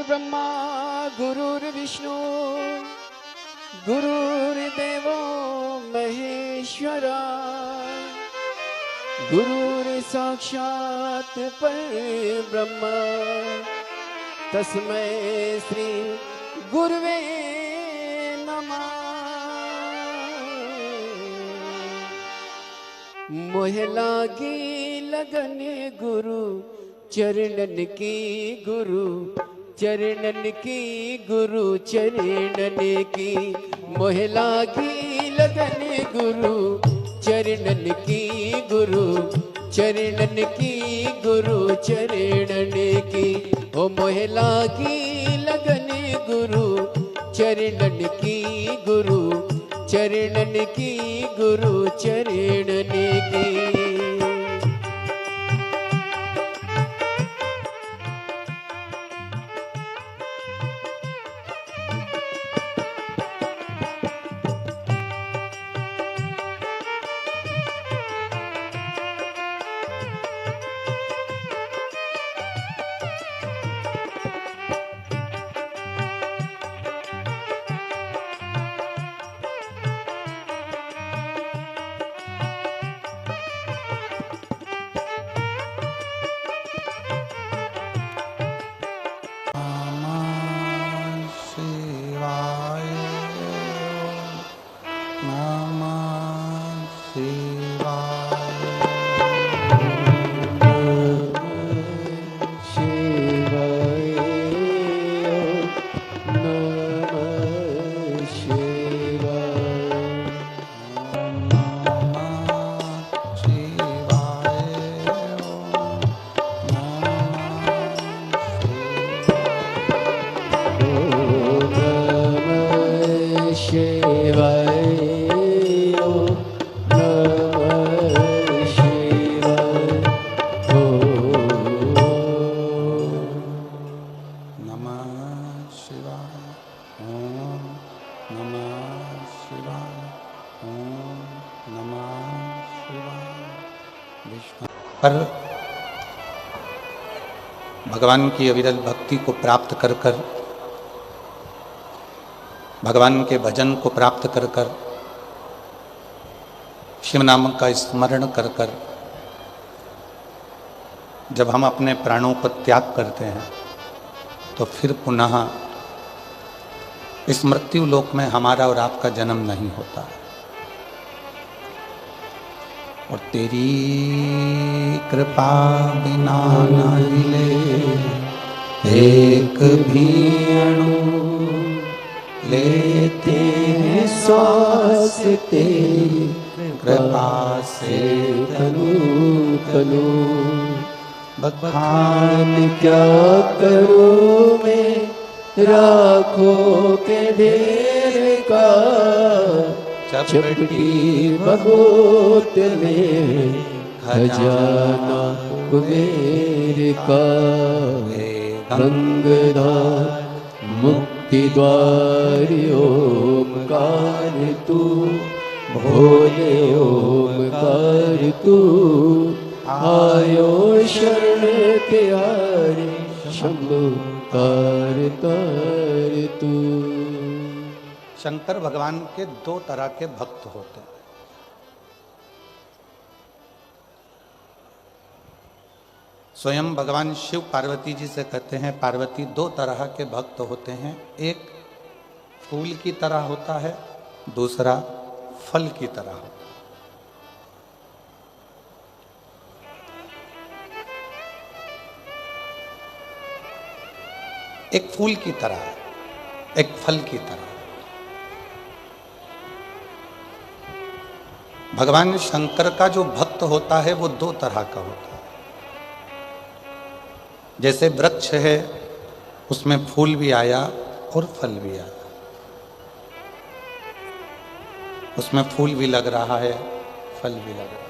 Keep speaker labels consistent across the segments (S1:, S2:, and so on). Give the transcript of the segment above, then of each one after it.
S1: ब्रह्मा गुरुर्विष्णु गुरुर्देवो महेश्वरा गुरुर्साक्षात् परब्रह्म तस्मै श्री गुरुवे नमः। मोह लागी लगन गुरु चरणन की गुरु चरणन की गुरु चरणन की। मोह लागी लगन गुरु चरणन की गुरु चरणन की गुरु चरणन की। ओ मोह लागी लगन गुरु चरणन की गुरु चरणन की गुरु चरणन की।
S2: पर भगवान की अविरल भक्ति को प्राप्त कर कर, भगवान के भजन को प्राप्त कर कर, शिव नाम का स्मरण कर कर जब हम अपने प्राणों को त्याग करते हैं तो फिर पुनः इस मृत्यु लोक में हमारा और आपका जन्म नहीं होता। और तेरी कृपा बिना न हिले एक भी अणु, लेते हैं श्वास तेरी कृपा से तनु तनु। बखान क्या करूं मैं राखों के ढेर का, चपटी भगोत में खजाना कुबेर का। गंगाधार मुक्ति द्वार ओमकार तू, भोले ओमकार तू। आयो शरण त्यारे शंभु तार तार तू। शंकर भगवान के दो तरह के भक्त होते हैं। स्वयं भगवान शिव पार्वती जी से कहते हैं, पार्वती दो तरह के भक्त होते हैं, एक फूल की तरह होता है, दूसरा फल की तरह होता है। एक फूल की तरह है, एक फल की तरह। भगवान शंकर का जो भक्त होता है वो दो तरह का होता है। जैसे वृक्ष है, उसमें फूल भी आया और फल भी आया, उसमें फूल भी लग रहा है, फल भी लग रहा है।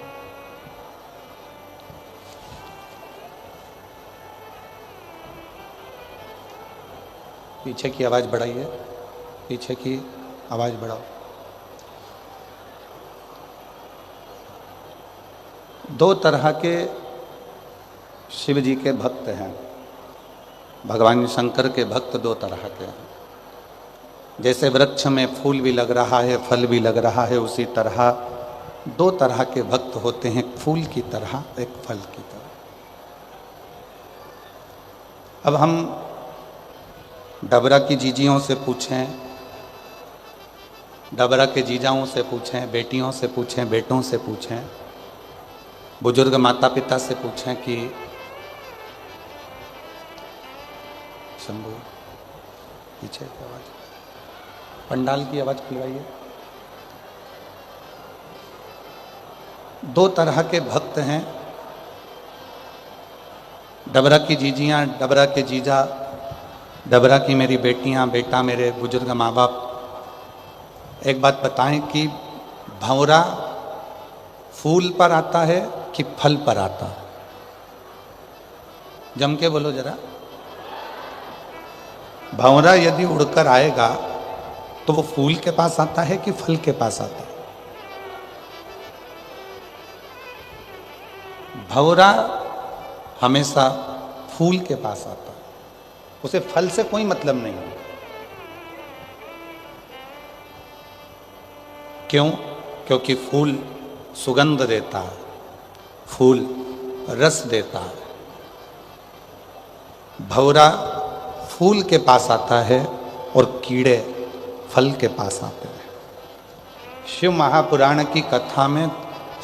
S2: पीछे की आवाज बढ़ाइए, पीछे की आवाज बढ़ाओ। दो तरह के शिव जी के भक्त हैं। भगवान शंकर के भक्त दो तरह के हैं। जैसे वृक्ष में फूल भी लग रहा है, फल भी लग रहा है, उसी तरह दो तरह के भक्त होते हैं, एक फूल की तरह, एक फल की तरह। अब हम डबरा की जीजियों से पूछें, डबरा के जीजाओं से पूछें, बेटियों से पूछें, बेटों से पूछें, बुजुर्ग माता पिता से पूछें कि शंभू पीछे की आवाज, पंडाल की आवाज खुलवाइए। दो तरह के भक्त हैं, डबरा की जीजियां, डबरा के जीजा, डबरा की मेरी बेटियां, बेटा, मेरे बुजुर्ग माँ बाप। एक बात बताएं कि भंवरा फूल पर आता है कि फल पर आता है? जम के बोलो जरा। भंवरा यदि उड़कर आएगा तो वो फूल के पास आता है कि फल के पास आता है? भंवरा हमेशा फूल के पास आता है, उसे फल से कोई मतलब नहीं है। क्यों? क्योंकि फूल सुगंध देता है, फूल रस देता है। भंवरा फूल के पास आता है और कीड़े फल के पास आते हैं। शिव महापुराण की कथा में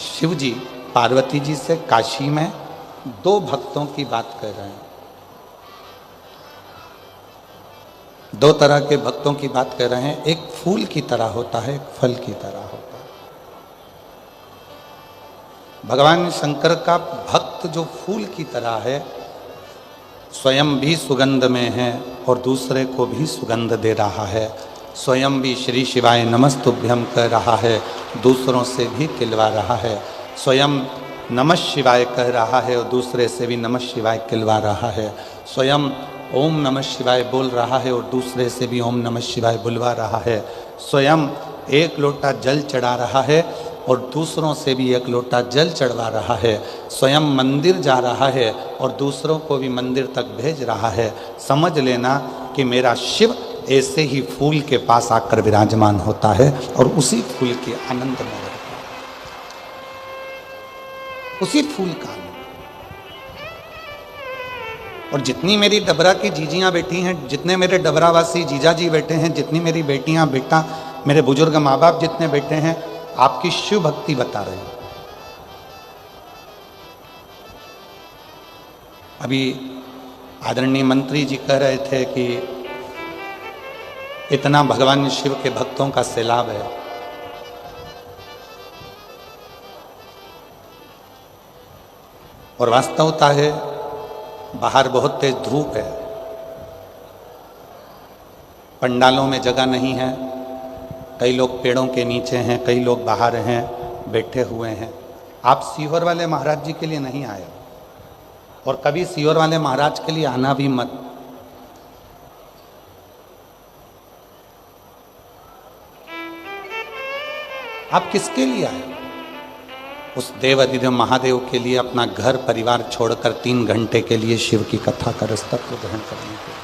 S2: शिव जी पार्वती जी से काशी में दो भक्तों की बात कर रहे हैं। दो तरह के भक्तों की बात कर रहे हैं, एक फूल की तरह होता है, एक फल की तरह होता है। भगवान शंकर का भक्त जो फूल की तरह है, स्वयं भी सुगंध में है और दूसरे को भी सुगंध दे रहा है, स्वयं भी श्री शिवाय नमस्तुभ्यम कह रहा है, दूसरों से भी खिलवा रहा है, स्वयं नमः शिवाय कह रहा है और दूसरे से भी नमः शिवाय खिलवा रहा है, स्वयं ओम नमः शिवाय बोल रहा है और दूसरे से भी ओम नमः शिवाय बुलवा रहा है, स्वयं एक लोटा जल चढ़ा रहा है और दूसरों से भी एक लोटा जल चढ़वा रहा है, स्वयं मंदिर जा रहा है और दूसरों को भी मंदिर तक भेज रहा है। समझ लेना कि मेरा शिव ऐसे ही फूल के पास आकर विराजमान होता है और उसी फूल के आनंद में रहता है, उसी फूल का आनंद। और जितनी मेरी डबरा की जीजियां बैठी हैं, जितने मेरे डबरावासी जीजा जी बैठे हैं, जितनी मेरी बेटियां, बेटा, मेरे बुजुर्ग माँ बाप जितने बैठे हैं, आपकी शिव भक्ति बता रहे हैं। अभी आदरणीय मंत्री जी कह रहे थे कि इतना भगवान शिव के भक्तों का सैलाब है। और वास्तवता है, बाहर बहुत तेज धूप है, पंडालों में जगह नहीं है, कई लोग पेड़ों के नीचे हैं, कई लोग बाहर हैं, बैठे हुए हैं। आप सीहोर वाले महाराज जी के लिए नहीं आए और कभी सीहोर वाले महाराज के लिए आना भी मत। आप किसके लिए आए? उस देव अधिदेव महादेव के लिए, अपना घर परिवार छोड़कर 3 घंटे के लिए शिव की कथा का रसतत्व ग्रहण करने के लिए।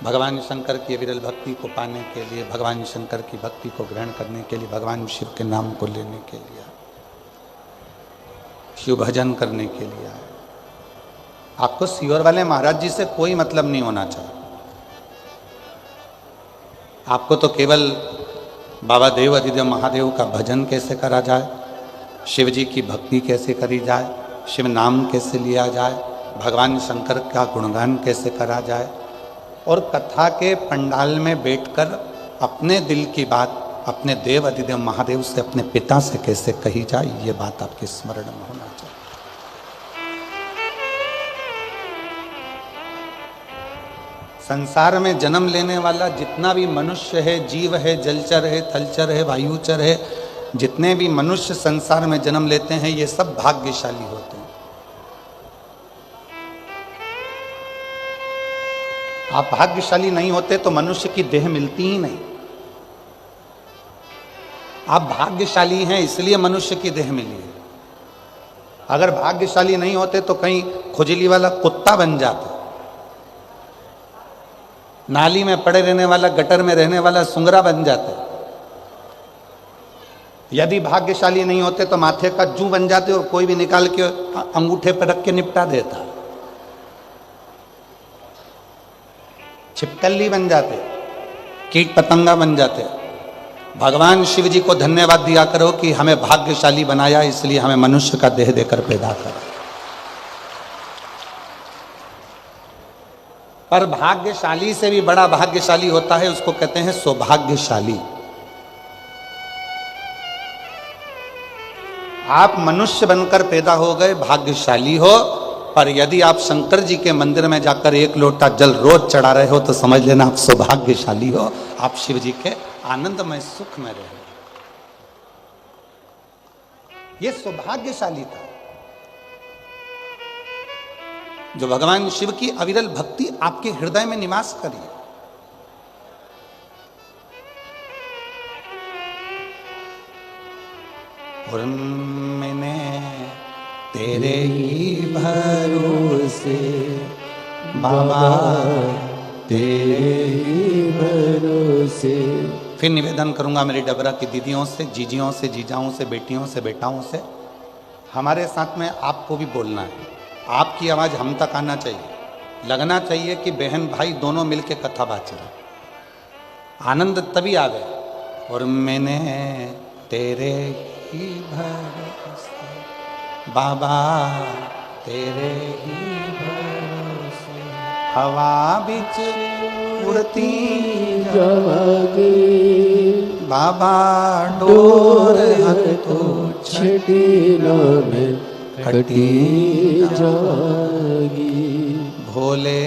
S2: भगवान शंकर की विरल भक्ति को पाने के लिए, भगवान शंकर की भक्ति को ग्रहण करने के लिए, भगवान शिव के नाम को लेने के लिए, शिव भजन करने के लिए आए। आपको सीहोर वाले महाराज जी से कोई मतलब नहीं होना चाहिए। आपको तो केवल बाबा देव अधिदेव महादेव का भजन कैसे करा जाए, शिव जी की भक्ति कैसे करी जाए, शिव नाम कैसे लिया जाए, भगवान शंकर का गुणगान कैसे करा जाए, और कथा के पंडाल में बैठकर अपने दिल की बात अपने देव अधिदेव महादेव से, अपने पिता से कैसे कही जाए, ये बात आपके स्मरण में होना चाहिए। संसार में जन्म लेने वाला जितना भी मनुष्य है, जीव है, जलचर है, थलचर है, वायुचर है, जितने भी मनुष्य संसार में जन्म लेते हैं, ये सब भाग्यशाली होते हैं। आप भाग्यशाली नहीं होते तो मनुष्य की देह मिलती ही नहीं। आप भाग्यशाली हैं इसलिए मनुष्य की देह मिली है। अगर भाग्यशाली नहीं होते तो कहीं खुजली वाला कुत्ता बन जाता, नाली में पड़े रहने वाला, गटर में रहने वाला सुंगरा बन जाते। यदि भाग्यशाली नहीं होते तो माथे का जू बन जाते और कोई भी निकाल के अंगूठे पर रख के निपटा देता, छिपकली बन जाते, कीट पतंगा बन जाते। भगवान शिव जी को धन्यवाद दिया करो कि हमें भाग्यशाली बनाया, इसलिए हमें मनुष्य का देह देकर पैदा करा। पर भाग्यशाली से भी बड़ा भाग्यशाली होता है, उसको कहते हैं सौभाग्यशाली। आप मनुष्य बनकर पैदा हो गए, भाग्यशाली हो। पर यदि आप शंकर जी के मंदिर में जाकर एक लोटा जल रोज चढ़ा रहे हो तो समझ लेना आप सौभाग्यशाली हो, आप शिव जी के आनंदमय सुख में रहे। ये सौभाग्यशाली था जो भगवान शिव की अविरल भक्ति आपके हृदय में निवास करी। और मैंने तेरे ही भरोसे बाबा,
S1: तेरे ही भरोसे।
S2: फिर निवेदन करूंगा मेरी डबरा की दीदियों से, जीजियों से, जीजाओं से, बेटियों से, बेटाओं से, हमारे साथ में आपको भी बोलना है। आपकी आवाज़ हम तक आना चाहिए, लगना चाहिए कि बहन भाई दोनों मिलके कथा बाच रहे, आनंद तभी आवे। और मैंने तेरे ही भरोसे बाबा, तेरे ही भरोसे हवा बिच उड़ती
S1: जागे
S2: बाबा, डोर तो
S1: छठी नाम कटी जागी।
S2: भोले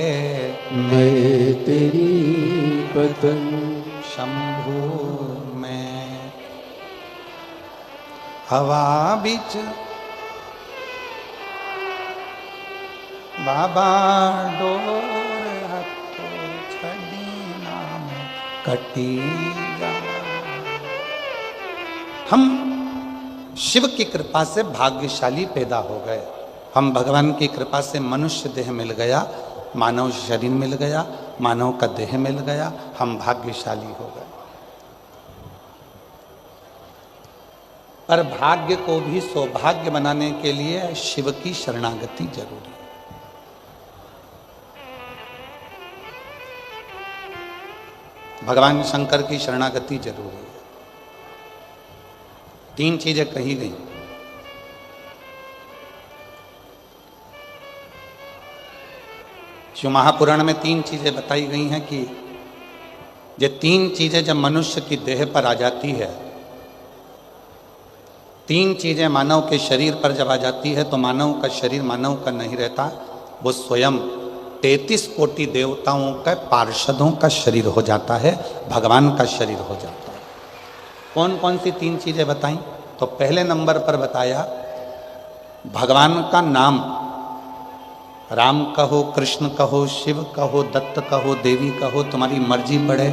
S1: मैं तेरी पतंग
S2: शंभू में हवा बिच बाबा, डोर हथो छड़ी नाम कटी जा। हम शिव की कृपा से भाग्यशाली पैदा हो गए। हम भगवान की कृपा से मनुष्य देह मिल गया, मानव शरीर मिल गया, मानव का देह मिल गया, हम भाग्यशाली हो गए। पर भाग्य को भी सौभाग्य बनाने के लिए शिव की शरणागति जरूरी है। भगवान शंकर की शरणागति जरूरी है। 3 चीजें कही गई। शिव महापुराण में 3 चीजें बताई गई हैं कि ये 3 चीजें जब मनुष्य की देह पर आ जाती है, 3 चीजें मानव के शरीर पर जब आ जाती है तो मानव का शरीर मानव का नहीं रहता, वो स्वयं 33 कोटि देवताओं का पार्षदों का शरीर हो जाता है, भगवान का शरीर हो जाता है। कौन कौन सी 3 चीजें बताई? तो पहले नंबर पर बताया भगवान का नाम, राम कहो, कृष्ण कहो, शिव कहो, दत्त कहो, देवी कहो, तुम्हारी मर्जी पड़े,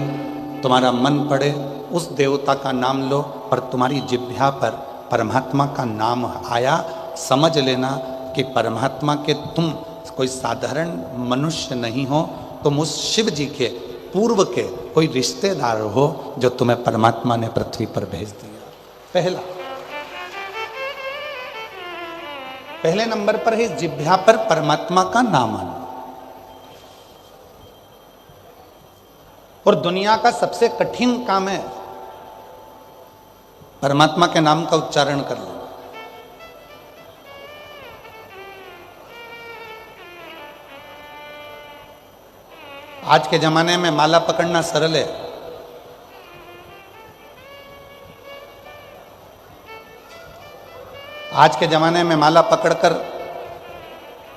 S2: तुम्हारा मन पड़े, उस देवता का नाम लो, पर तुम्हारी जिह्वा पर परमात्मा का नाम आया, समझ लेना कि परमात्मा के तुम कोई साधारण मनुष्य नहीं हो, तुम उस शिव जी के पूर्व के कोई रिश्तेदार हो जो तुम्हें परमात्मा ने पृथ्वी पर भेज दिया। पहले नंबर पर है जिह्वा पर परमात्मा का नाम आना। और दुनिया का सबसे कठिन काम है परमात्मा के नाम का उच्चारण कर लेना। आज के जमाने में माला पकड़ना सरल है, आज के जमाने में माला पकड़कर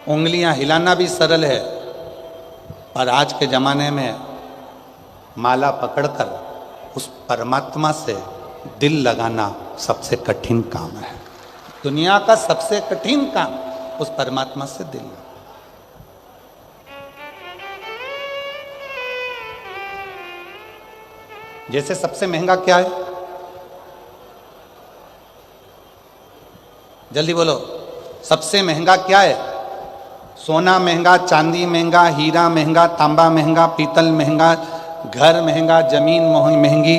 S2: उंगलियां हिलाना भी सरल है, पर आज के जमाने में माला पकड़कर उस परमात्मा से दिल लगाना सबसे कठिन काम है। दुनिया का सबसे कठिन काम उस परमात्मा से दिल लगाना। जैसे सबसे महंगा क्या है? जल्दी बोलो। सबसे महंगा क्या है? सोना महंगा, चांदी महंगा, हीरा महंगा, तांबा महंगा, पीतल महंगा, घर महंगा, जमीन महंगी,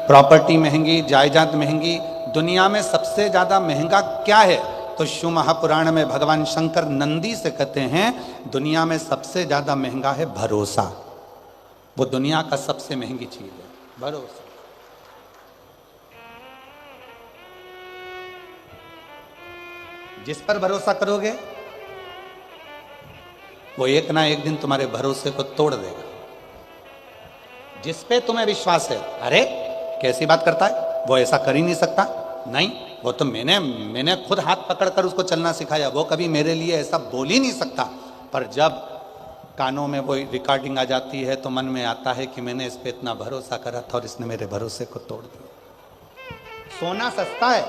S2: प्रॉपर्टी महंगी, जायदाद महंगी। दुनिया में सबसे ज्यादा महंगा क्या है? तो शिव महापुराण में भगवान शंकर नंदी से कहते हैं दुनिया में सबसे ज्यादा महंगा है भरोसा। वो दुनिया का सबसे महंगी चीज है, भरोसा। जिस पर भरोसा करोगे वो एक ना एक दिन तुम्हारे भरोसे को तोड़ देगा। जिस पे तुम्हें विश्वास है, अरे कैसी बात करता है, वो ऐसा कर ही नहीं सकता, नहीं वो तो मैंने खुद हाथ पकड़कर उसको चलना सिखाया, वो कभी मेरे लिए ऐसा बोल ही नहीं सकता। पर जब कानों में वो रिकॉर्डिंग आ जाती है तो मन में आता है कि मैंने इस पे इतना भरोसा करा था और इसने मेरे भरोसे को तोड़ दिया। सोना सस्ता है,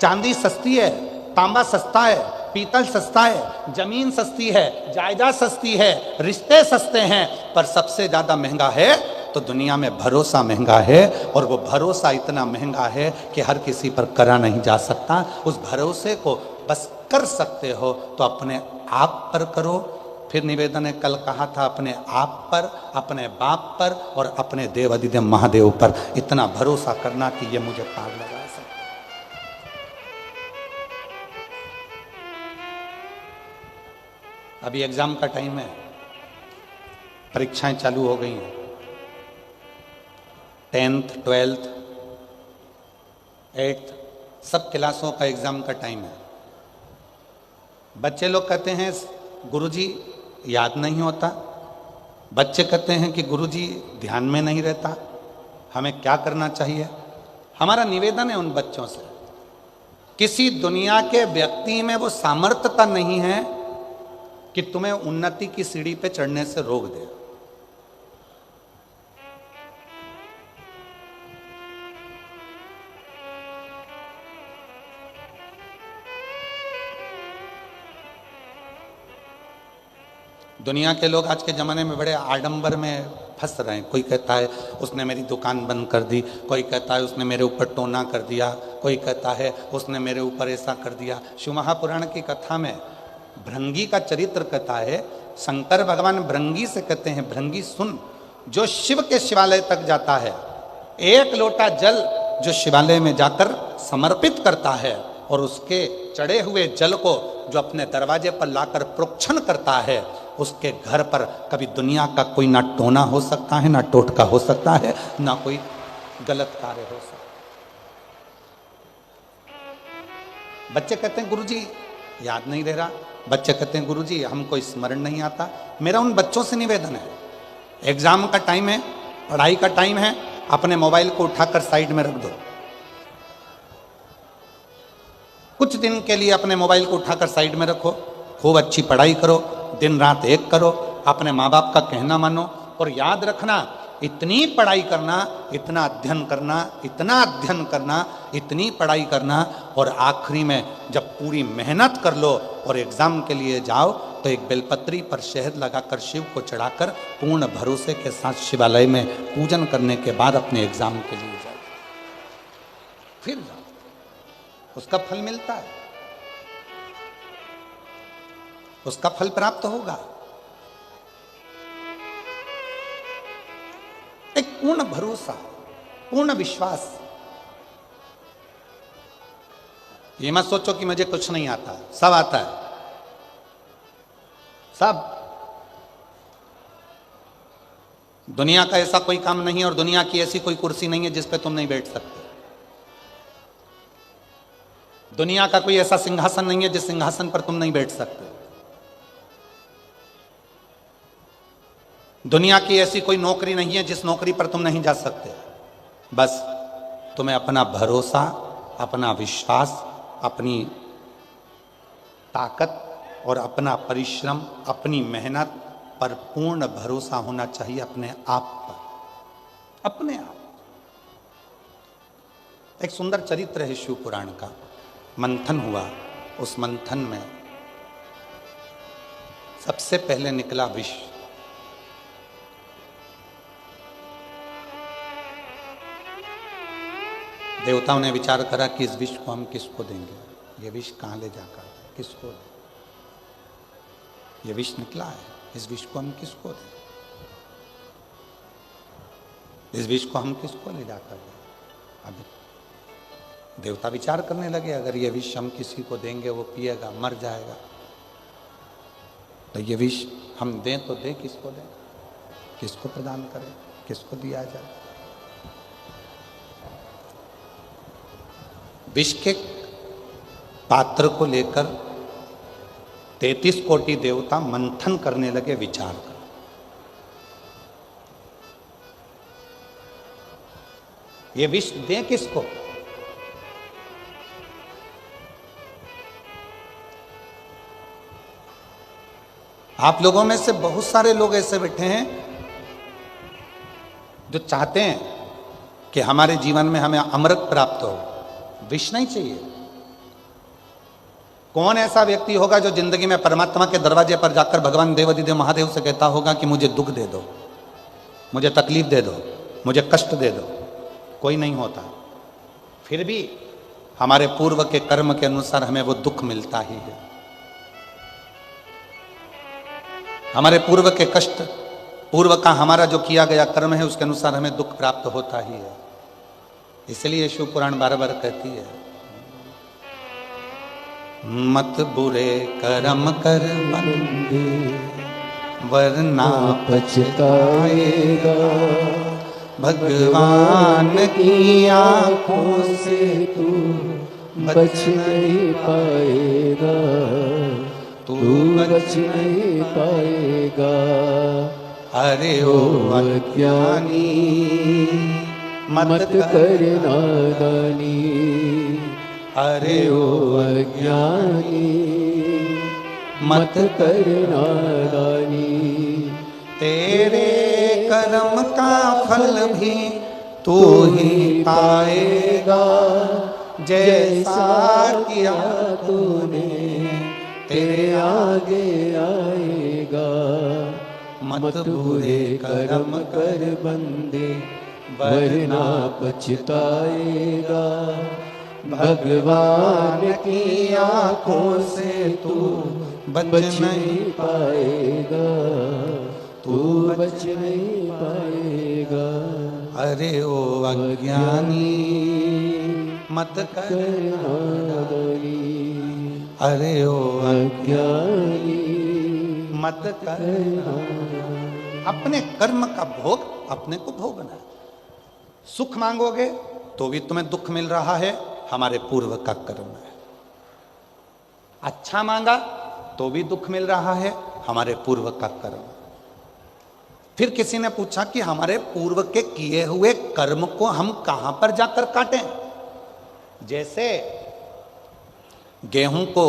S2: चांदी सस्ती है, तांबा सस्ता है, पीतल सस्ता है, जमीन सस्ती है, जायदाद सस्ती है, रिश्ते सस्ते हैं, पर सबसे ज्यादा महंगा है तो दुनिया में भरोसा महंगा है। और वो भरोसा इतना महंगा है कि हर किसी पर करा नहीं जा सकता। उस भरोसे को बस कर सकते हो तो अपने आप पर करो। फिर निवेदन ने कल कहा था अपने आप पर, अपने बाप पर और अपने देव अधिदेव महादेव पर इतना भरोसा करना कि ये मुझे पार लगा सकता। अभी एग्जाम का टाइम है, परीक्षाएं चालू हो गई हैं, 10th 12th 8th सब क्लासों का एग्जाम का टाइम है। बच्चे लोग कहते हैं गुरुजी याद नहीं होता, बच्चे कहते हैं कि गुरुजी ध्यान में नहीं रहता, हमें क्या करना चाहिए? हमारा निवेदन है उन बच्चों से, किसी दुनिया के व्यक्ति में वो सामर्थ्यता नहीं है कि तुम्हें उन्नति की सीढ़ी पे चढ़ने से रोक दे। दुनिया के लोग आज के ज़माने में बड़े आडंबर में फंस रहे हैं। कोई कहता है उसने मेरी दुकान बंद कर दी, कोई कहता है उसने मेरे ऊपर टोना कर दिया, कोई कहता है उसने मेरे ऊपर ऐसा कर दिया। शिव महापुराण की कथा में भृंगी का चरित्र कहता है, शंकर भगवान भृंगी से कहते हैं भृंगी सुन, जो शिव के शिवालय तक जाता है, एक लोटा जल जो शिवालय में जाकर समर्पित करता है और उसके चढ़े हुए जल को जो अपने दरवाजे पर लाकर प्रोक्षण करता है, उसके घर पर कभी दुनिया का कोई ना टोना हो सकता है, ना टोटका हो सकता है, ना कोई गलत कार्य हो सकता है। बच्चे कहते हैं गुरुजी याद नहीं रह रहा, बच्चे कहते हैं गुरुजी हमको स्मरण नहीं आता। मेरा उन बच्चों से निवेदन है, एग्जाम का टाइम है, पढ़ाई का टाइम है, अपने मोबाइल को उठाकर साइड में रख दो। कुछ दिन के लिए अपने मोबाइल को उठाकर साइड में रखो, खूब अच्छी पढ़ाई करो, दिन रात एक करो, अपने माँ बाप का कहना मानो और याद रखना इतनी पढ़ाई करना, इतना अध्ययन करना, इतना अध्ययन करना, इतनी पढ़ाई करना और आखिरी में जब पूरी मेहनत कर लो और एग्जाम के लिए जाओ तो एक बेलपत्री पर शहद लगाकर शिव को चढ़ाकर पूर्ण भरोसे के साथ शिवालय में पूजन करने के बाद अपने एग्जाम के लिए जाओ, फिर जाओ, उसका फल मिलता है, उसका फल प्राप्त होगा। एक पूर्ण भरोसा, पूर्ण विश्वास। ये मत सोचो कि मुझे कुछ नहीं आता, सब आता है, सब। दुनिया का ऐसा कोई काम नहीं है और दुनिया की ऐसी कोई कुर्सी नहीं है जिस पे तुम नहीं बैठ सकते। दुनिया का कोई ऐसा सिंहासन नहीं है जिस सिंहासन पर तुम नहीं बैठ सकते। दुनिया की ऐसी कोई नौकरी नहीं है जिस नौकरी पर तुम नहीं जा सकते। बस तुम्हें अपना भरोसा, अपना विश्वास, अपनी ताकत और अपना परिश्रम, अपनी मेहनत पर पूर्ण भरोसा होना चाहिए, अपने आप पर, अपने आप। एक सुंदर चरित्र है शिव पुराण का। मंथन हुआ, उस मंथन में सबसे पहले निकला विष। देवताओं ने विचार करा कि इस विष को हम किसको देंगे, ये विष कहाँ ले जाकर, किसको दें? ये विष निकला है, इस विष को हम किसको दें? इस विष को हम किसको ले जाकर दें? अब देवता विचार करने लगे, अगर ये विष हम किसी को देंगे वो पिएगा मर जाएगा, तो ये विष हम दें तो दें किसको दें, किसको प्रदान करें, किसको दिया जाए? विष के पात्र को लेकर 33 कोटि देवता मंथन करने लगे, विचार कर। ये विष दें किसको? आप लोगों में से बहुत सारे लोग ऐसे बैठे हैं जो चाहते हैं कि हमारे जीवन में हमें अमृत प्राप्त हो, विष नहीं चाहिए। कौन ऐसा व्यक्ति होगा जो जिंदगी में परमात्मा के दरवाजे पर जाकर भगवान देवाधिदेव महादेव से कहता होगा कि मुझे दुख दे दो, मुझे तकलीफ दे दो, मुझे कष्ट दे दो? कोई नहीं होता। फिर भी हमारे पूर्व के कर्म के अनुसार हमें वो दुख मिलता ही है। हमारे पूर्व के कष्ट, पूर्व का हमारा जो किया गया कर्म है उसके अनुसार हमें दुख प्राप्त होता ही है। इसलिए शिव पुराण बार बार कहती है, मत बुरे कर्म कर बंदे वरना
S1: पछताएगा,
S2: भगवान की आंखों से
S1: तू बच नहीं पाएगा, तू बच नहीं पाएगा।
S2: अरे ओ अज्ञानी
S1: मत कर नादानी,
S2: अरे
S1: ओ अज्ञानी मत कर नादानी।
S2: तेरे कर्म का फल भी तू ही पाएगा, जैसा किया
S1: तूने तेरे आगे आएगा। मत बुरे कर्म कर बंदे वरना पछताएगा, भगवान की आंखों से तू बच नहीं पाएगा, तू बच नहीं पाएगा।
S2: अरे ओ अज्ञानी मत कर
S1: नादानी,
S2: अरे ओ
S1: अज्ञानी
S2: मत कर।
S1: नादानी।
S2: अपने कर्म का भोग अपने को भोगना है। सुख मांगोगे तो भी तुम्हें दुख मिल रहा है, हमारे पूर्व का कर्म है। अच्छा मांगा तो भी दुख मिल रहा है, हमारे पूर्व का कर्म। फिर किसी ने पूछा कि हमारे पूर्व के किए हुए कर्म को हम कहां पर जाकर काटें? जैसे गेहूं को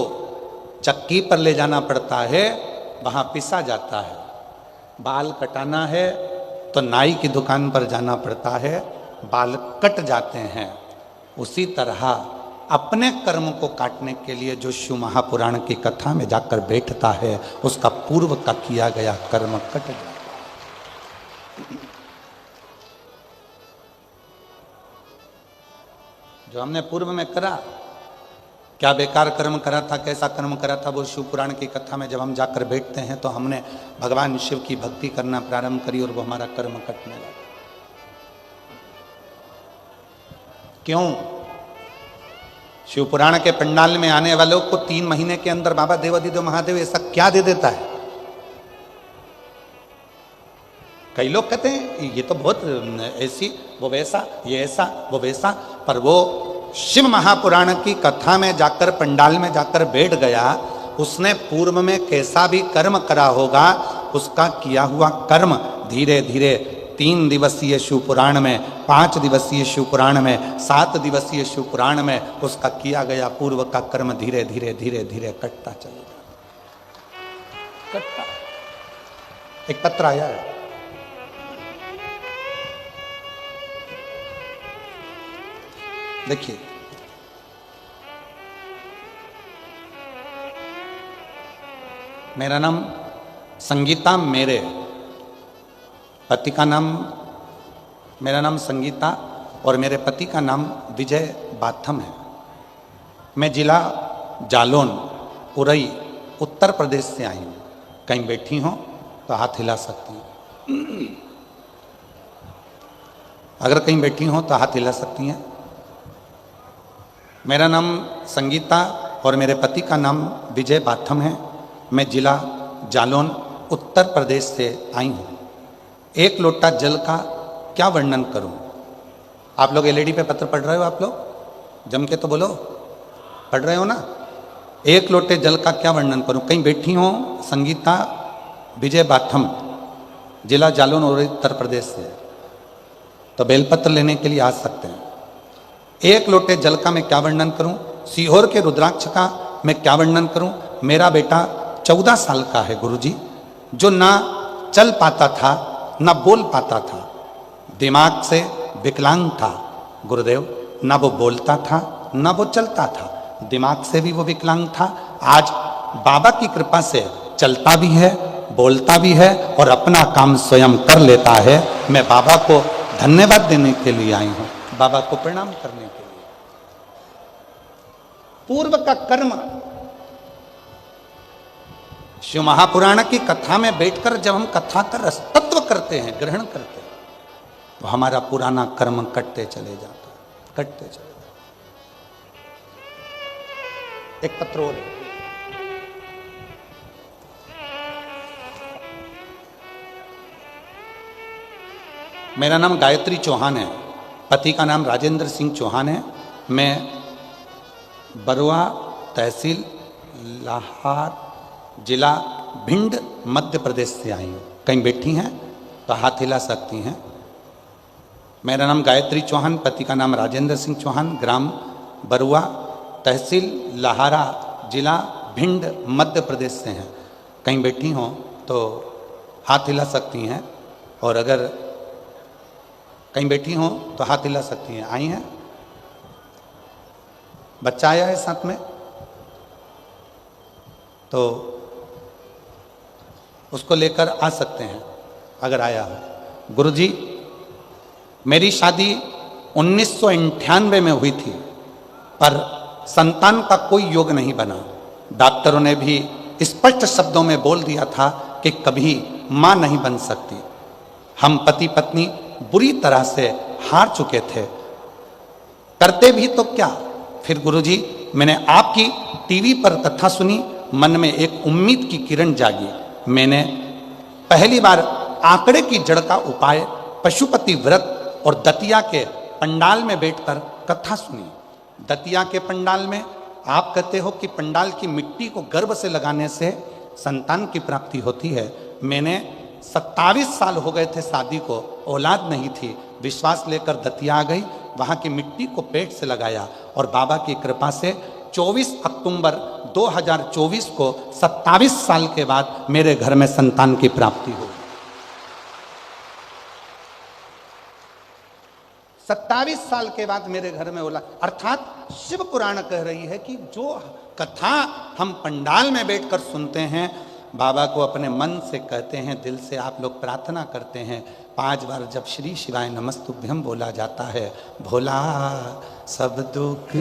S2: चक्की पर ले जाना पड़ता है, वहां पिसा जाता है। बाल कटाना है तो नाई की दुकान पर जाना पड़ता है, बाल कट जाते हैं। उसी तरह अपने कर्म को काटने के लिए जो शिव महापुराण की कथा में जाकर बैठता है, उसका पूर्व का किया गया कर्म कट जाता है। जो हमने पूर्व में करा, क्या बेकार कर्म करा था, कैसा कर्म करा था, वो शिव पुराण की कथा में जब हम जाकर बैठते हैं तो हमने भगवान शिव की भक्ति करना प्रारंभ करी और वो हमारा कर्म कटने लगा। क्यों? शिव पुराण के पंडाल में आने वालों को 3 महीने के अंदर बाबा देवाधिदेव महादेव ऐसा क्या दे देता है? कई लोग कहते हैं ये तो बहुत ऐसी, वो वैसा, ये ऐसा, वो वैसा, पर वो शिव महापुराण की कथा में जाकर, पंडाल में जाकर बैठ गया, उसने पूर्व में कैसा भी कर्म करा होगा, उसका किया हुआ कर्म धीरे धीरे 3 दिवसीय शिव पुराण में, 5 दिवसीय शिव पुराण में, 7 दिवसीय शिव पुराण में उसका किया गया पूर्व का कर्म धीरे धीरे धीरे धीरे कटता चलेगा। कटता। एक पत्र आया है, देखिए, मेरा नाम संगीता, मेरे पति का नाम, मेरा नाम संगीता और मेरे पति का नाम विजय बाथम है। मैं जिला जालौन उरई उत्तर प्रदेश से आई हूँ। कहीं बैठी हो तो हाथ हिला सकती हैं। अगर कहीं बैठी हो तो हाथ हिला सकती हैं। मेरा नाम संगीता और मेरे पति का नाम विजय बाथम है। मैं जिला जालौन उत्तर प्रदेश से आई हूँ। एक लोटा जल का क्या वर्णन करूँ? आप लोग एलईडी पे पत्र पढ़ रहे हो? आप लोग जम के तो बोलो, पढ़ रहे हो ना? एक लोटे जल का क्या वर्णन करूं? कहीं बैठी हो संगीता विजय बाथम, जिला जालौन और उत्तर प्रदेश से, तो बेलपत्र लेने के लिए आ सकते हैं। एक लोटे जल का मैं क्या वर्णन करूं? सीहोर के रुद्राक्ष का मैं क्या वर्णन करूं? मेरा बेटा 14 साल का है गुरुजी, जो ना चल पाता था ना बोल पाता था, दिमाग से विकलांग था गुरुदेव। ना वो बोलता था ना वो चलता था, दिमाग से भी वो विकलांग था। आज बाबा की कृपा से चलता भी है, बोलता भी है और अपना काम स्वयं कर लेता है। मैं बाबा को धन्यवाद देने के लिए आई हूं, बाबा को प्रणाम करने के लिए। पूर्व का कर्म, शिव महापुराण की कथा में बैठकर जब हम कथा का रसतत्व करते हैं, ग्रहण करते हैं, तो हमारा पुराना कर्म कटते चले जाता है, कटते चले जाता है। एक पत्र और है। मेरा नाम गायत्री चौहान है, पति का नाम राजेंद्र सिंह चौहान है। मैं बरुआ तहसील लाहार जिला भिंड मध्य प्रदेश से आई हूँ। कहीं बैठी हैं तो हाथ हिला सकती हैं। मेरा नाम गायत्री चौहान, पति का नाम राजेंद्र सिंह चौहान, ग्राम बरुआ तहसील लाहारा जिला भिंड मध्य प्रदेश से हैं। कहीं बैठी हों तो हाथ हिला सकती हैं, और अगर कहीं बैठी हों तो हाथ हिला सकती हैं। आई हैं? बच्चा आया है साथ में तो उसको लेकर आ सकते हैं अगर आया हो। गुरुजी, मेरी शादी 1998 में हुई थी, पर संतान का कोई योग नहीं बना। डॉक्टरों ने भी स्पष्ट शब्दों में बोल दिया था कि कभी मां नहीं बन सकती। हम पति पत्नी बुरी तरह से हार चुके थे, करते भी तो क्या। फिर गुरुजी, मैंने आपकी टीवी पर कथा सुनी, मन में एक उम्मीद की किरण जागी। मैंने पहली बार आंकड़े की जड़ का उपाय, पशुपति व्रत और दतिया के पंडाल में बैठकर कथा सुनी। दतिया के पंडाल में आप कहते हो कि पंडाल की मिट्टी को गर्भ से लगाने से संतान की प्राप्ति होती है। मैंने 27 साल हो गए थे शादी को, औलाद नहीं थी। विश्वास लेकर दतिया आ गई, वहाँ की मिट्टी को पेट से लगाया और बाबा की कृपा से 24 अक्टूबर 2024 को 27 साल के बाद मेरे घर में संतान की प्राप्ति हुई। 27 साल के बाद मेरे घर में औलाद, अर्थात शिव पुराण कह रही है कि जो कथा हम पंडाल में बैठकर सुनते हैं, बाबा को अपने मन से कहते हैं, दिल से आप लोग प्रार्थना करते हैं, 5 बार जब श्री शिवाय नमस्तुभ्यम बोला जाता है, भोला सब दुख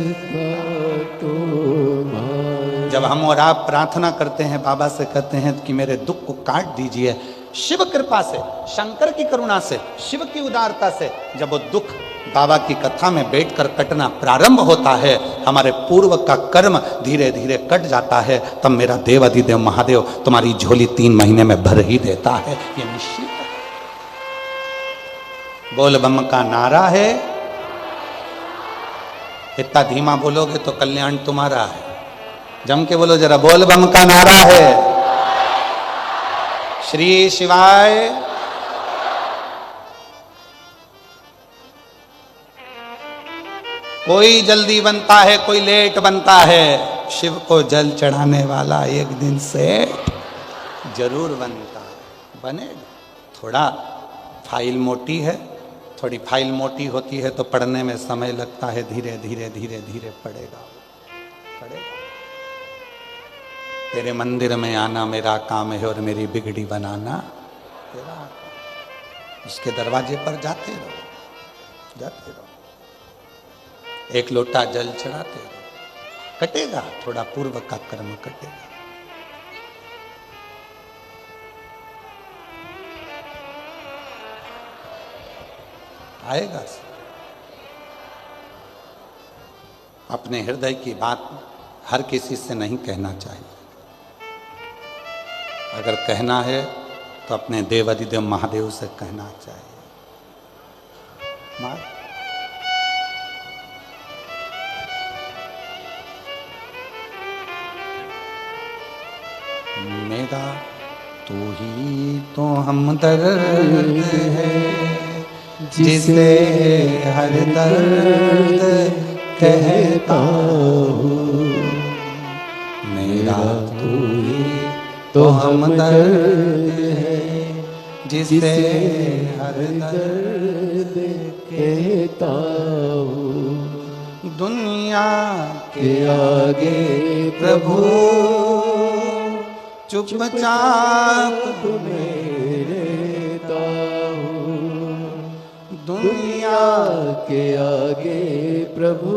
S2: जब हम और आप प्रार्थना करते हैं, बाबा से कहते हैं कि मेरे दुख को काट दीजिए, शिव कृपा से, शंकर की करुणा से, शिव की उदारता से जब वो दुख बाबा की कथा में बैठकर कटना प्रारंभ होता है, हमारे पूर्व का कर्म धीरे धीरे कट जाता है, तब मेरा देव अधिदेव महादेव तुम्हारी झोली 3 महीने में भर ही देता है। ये निश्चित है। बोल बम का नारा है, इतना धीमा बोलोगे तो कल्याण तुम्हारा है। जम के बोलो जरा, बोल बम का नारा है, श्री शिवाय। कोई जल्दी बनता है, कोई लेट बनता है, शिव को जल चढ़ाने वाला एक दिन सेठ जरूर बनता है, बनेगा। थोड़ा फाइल मोटी है, थोड़ी फाइल मोटी होती है तो पढ़ने में समय लगता है, धीरे धीरे धीरे धीरे पड़ेगा पड़ेगा। तेरे मंदिर में आना मेरा काम है और मेरी बिगड़ी बनाना तेरा काम। उसके दरवाजे पर जाते रहो, जाते रहो, एक लोटा जल चढ़ाते रहो। कटेगा, थोड़ा पूर्व का कर्म कटेगा। आएगा। अपने हृदय की बात हर किसी से नहीं कहना चाहिए। अगर कहना है तो अपने देवाधिदेव महादेव से कहना चाहिए। मेरा तू ही तो हमदर्द है, जिसे हर दर्द कहता हूँ। मेरा तू ही तो हमदर्द है, जिसे हर दर्द
S1: कहता हूँ।
S2: दुनिया
S1: के आगे
S2: प्रभु चुपचाप
S1: में रहता हूँ।
S2: दुनिया
S1: के आगे प्रभु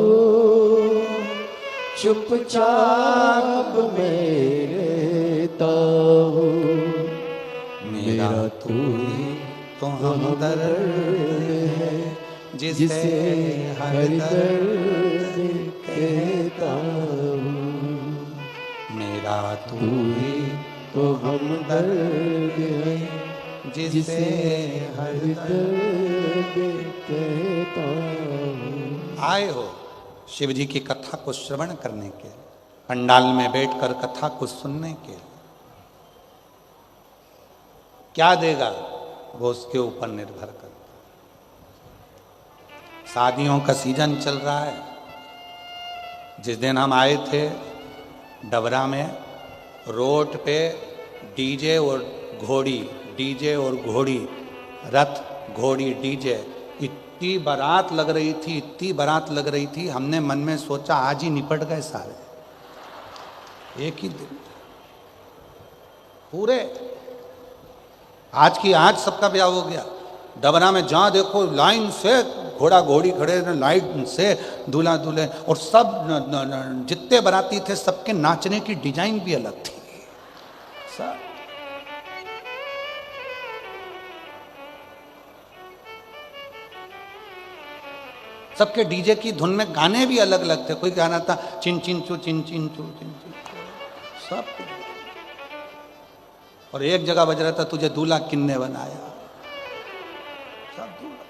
S1: चुपचाप में रहता हूँ।
S2: मेरा तू ही तो हमदर्द है, जिसे हर दर्द
S1: कहता हूँ।
S2: मेरा तू ही
S1: तो हमदर्द है,
S2: जिसे हर
S1: दर्द कहता हूँ।
S2: आए हो शिव जी की कथा को श्रवण करने के, पंडाल में बैठकर कथा को सुनने के। क्या देगा वो उसके ऊपर निर्भर करता। शादियों का सीजन चल रहा है। जिस दिन हम आए थे डबरा में, रोड पे डीजे और घोड़ी, डीजे और घोड़ी, रथ घोड़ी डीजे, इतनी बारात लग रही थी, इतनी बारात लग रही थी। हमने मन में सोचा आज ही निपट गए सारे, एक ही दिन पूरे। आज की आज सबका ब्याह हो गया। डबरा में जहाँ देखो लाइन से घोड़ा घोड़ी खड़े, लाइन से दूल्हा दूल्हे, और सब जितने बाराती थे सबके नाचने की डिजाइन भी अलग थी। सब सबके डीजे की धुन में गाने भी अलग अलग थे। कोई गाना था चिन चिन चू चिन चिन चू चिन चिन चू, सब। और एक जगह बज रहा था तुझे दूल्हा किन्ने बनाया, सब दूल्हा।